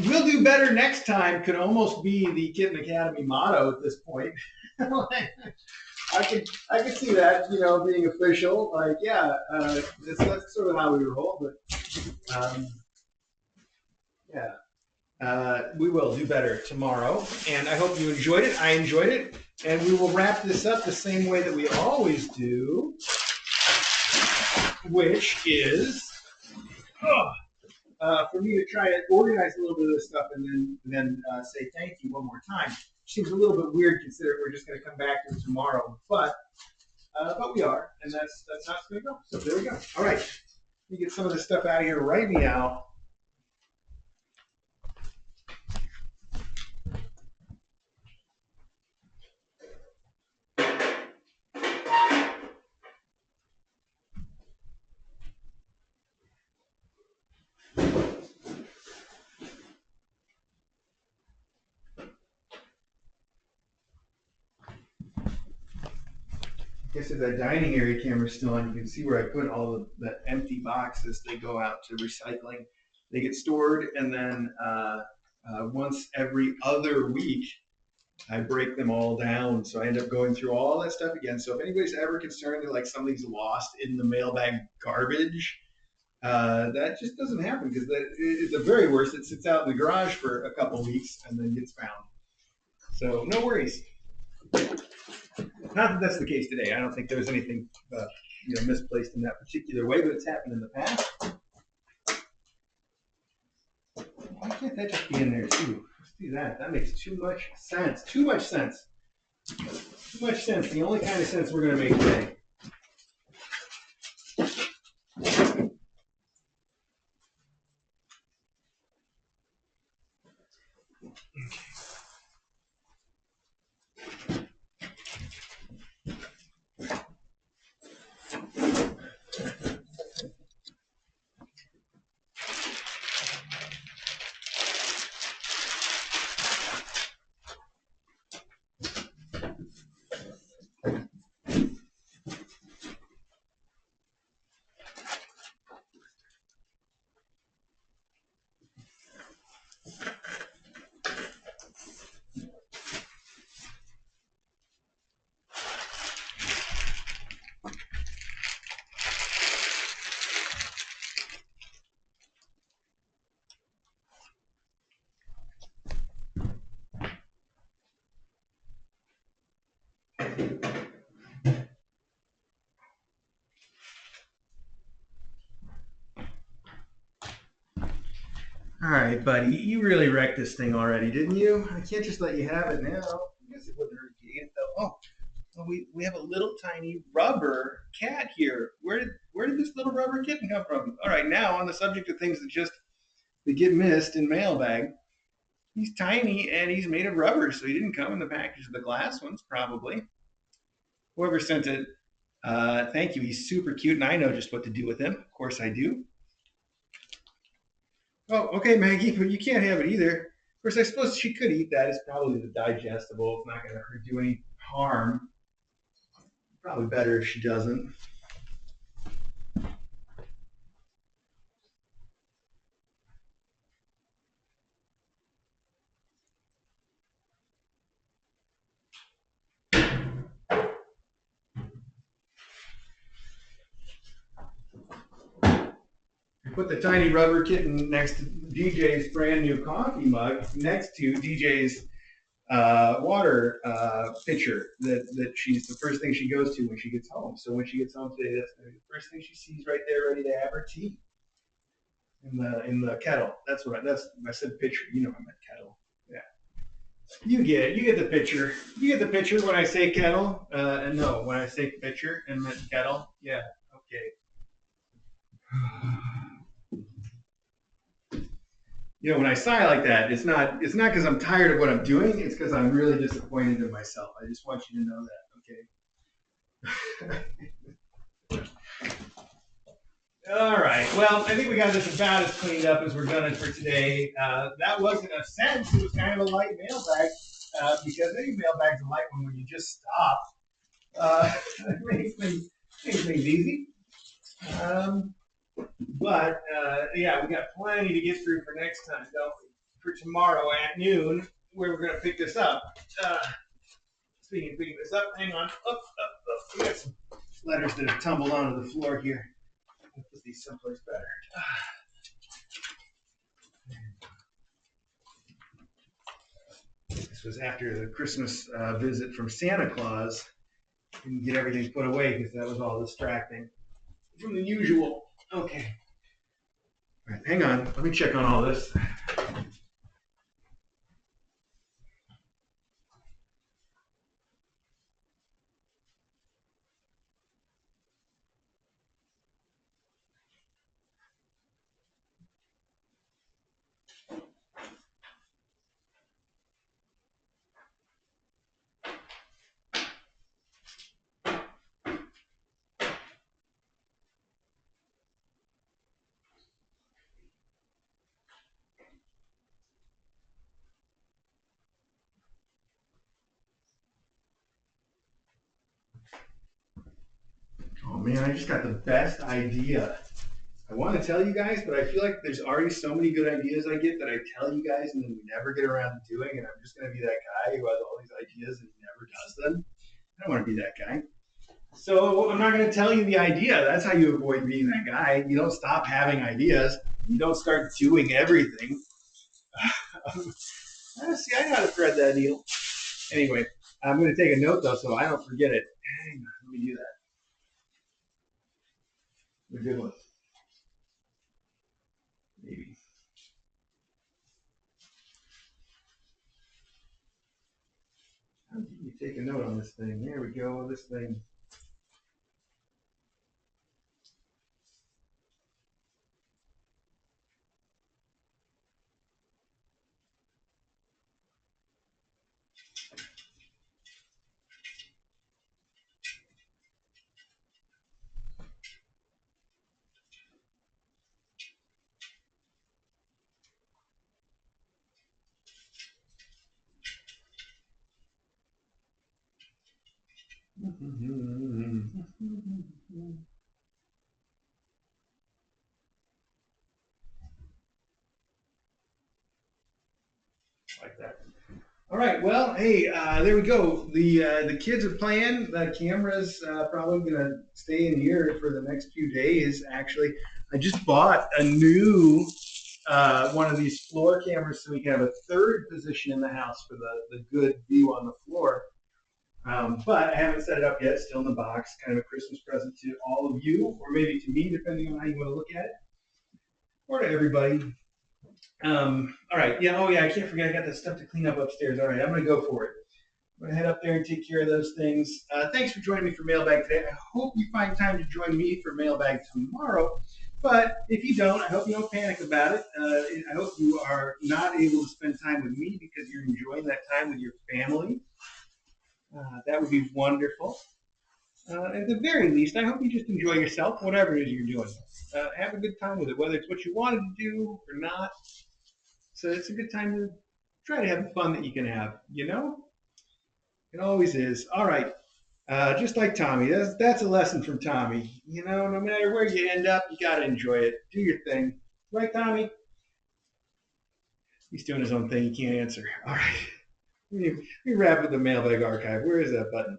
we'll do better next time could almost be the Kitten Academy motto at this point. I can see that, being official. Like, yeah, that's sort of how we roll. But yeah, we will do better tomorrow, and I hope you enjoyed it. I enjoyed it, and we will wrap this up the same way that we always do, which is. For me to try to organize a little bit of this stuff and then say thank you one more time. Seems a little bit weird considering we're just going to come back to it tomorrow, but we are, and that's how it's going to go. So there we go. All right, let me get some of this stuff out of here right meow. I guess if that dining area camera is still on, you can see where I put all the empty boxes. They go out to recycling. They get stored, and then once every other week, I break them all down. So I end up going through all that stuff again. So if anybody's ever concerned that like something's lost in the mailbag garbage, that just doesn't happen because at the very worst, it sits out in the garage for a couple weeks and then gets found. So no worries. Not that that's the case today. I don't think there's anything misplaced in that particular way, but it's happened in the past. Why can't that just be in there too? Let's do that. That makes too much sense. Too much sense. Too much sense. The only kind of sense we're going to make today. All right, buddy, you really wrecked this thing already, didn't you? I can't just let you have it now. I guess it wouldn't hurt you to get it though. Oh, well, we have a little tiny rubber cat here. Where did this little rubber kitten come from? All right, now on the subject of things that get missed in mailbag. He's tiny and he's made of rubber, so he didn't come in the package of the glass ones, probably. Whoever sent it, thank you. He's super cute, and I know just what to do with him. Of course, I do. Oh, okay, Maggie, but you can't have it either. Of course, I suppose she could eat that. It's probably the digestible. It's not going to do any harm. Probably better if she doesn't. Put the tiny rubber kitten next to DJ's brand new coffee mug, next to DJ's water pitcher that she's the first thing she goes to when she gets home. So when she gets home today, that's gonna be the first thing she sees right there, ready to have her tea in the kettle. I said pitcher. You know I meant kettle. Yeah, you get it. You get the picture. You get the picture when I say kettle. And no, when I say pitcher and meant kettle. Yeah. Okay. When I sigh like that, it's not because I'm tired of what I'm doing. It's because I'm really disappointed in myself. I just want you to know that. Okay. All right. Well, I think we got this about as cleaned up as we're gonna for today. That was, in a sense, it was kind of a light mailbag because any mailbag's a light one when you just stop. It makes things easy. Um, but yeah, we got plenty to get through for next time, don't we? For tomorrow at noon, where we're gonna pick this up. Speaking of picking this up, hang on. Up. We got some letters that have tumbled onto the floor here. I'll put these someplace better. This was after the Christmas visit from Santa Claus. Didn't get everything put away because that was all distracting from the usual. Okay. All right, hang on. Let me check on all this. Oh man, I just got the best idea. I want to tell you guys, but I feel like there's already so many good ideas I get that I tell you guys and then we never get around to doing, and I'm just going to be that guy who has all these ideas and never does them. I don't want to be that guy. So I'm not going to tell you the idea. That's how you avoid being that guy. You don't stop having ideas. You don't start doing everything. See, I know how to thread that needle. Anyway, I'm going to take a note though, so I don't forget it. Hang on, let me do that. The good one. Maybe. How did you take a note on this thing? There we go. This thing. Like that. All right. Well, hey, there we go. The kids are playing. The camera's probably gonna stay in here for the next few days. Actually, I just bought a new one of these floor cameras so we can have a third position in the house for the good view on the floor. But I haven't set it up yet. Still in the box. Kind of a Christmas present to all of you, or maybe to me, depending on how you want to look at it, or to everybody. All right. Yeah. Oh, yeah. I can't forget. I got that stuff to clean up upstairs. All right. I'm going to go for it. I'm going to head up there and take care of those things. Thanks for joining me for Mailbag today. I hope you find time to join me for Mailbag tomorrow. But if you don't, I hope you don't panic about it. I hope you are not able to spend time with me because you're enjoying that time with your family. That would be wonderful. At the very least, I hope you just enjoy yourself, whatever it is you're doing. Have a good time with it, whether it's what you wanted to do or not. So it's a good time to try to have the fun that you can have. You know, it always is. All right. Just like Tommy, that's a lesson from Tommy. You know, no matter where you end up, you gotta enjoy it. Do your thing, right, Tommy? He's doing his own thing. He can't answer. All right. Let me wrap with the mailbag archive. Where is that button?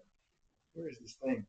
Where is this thing?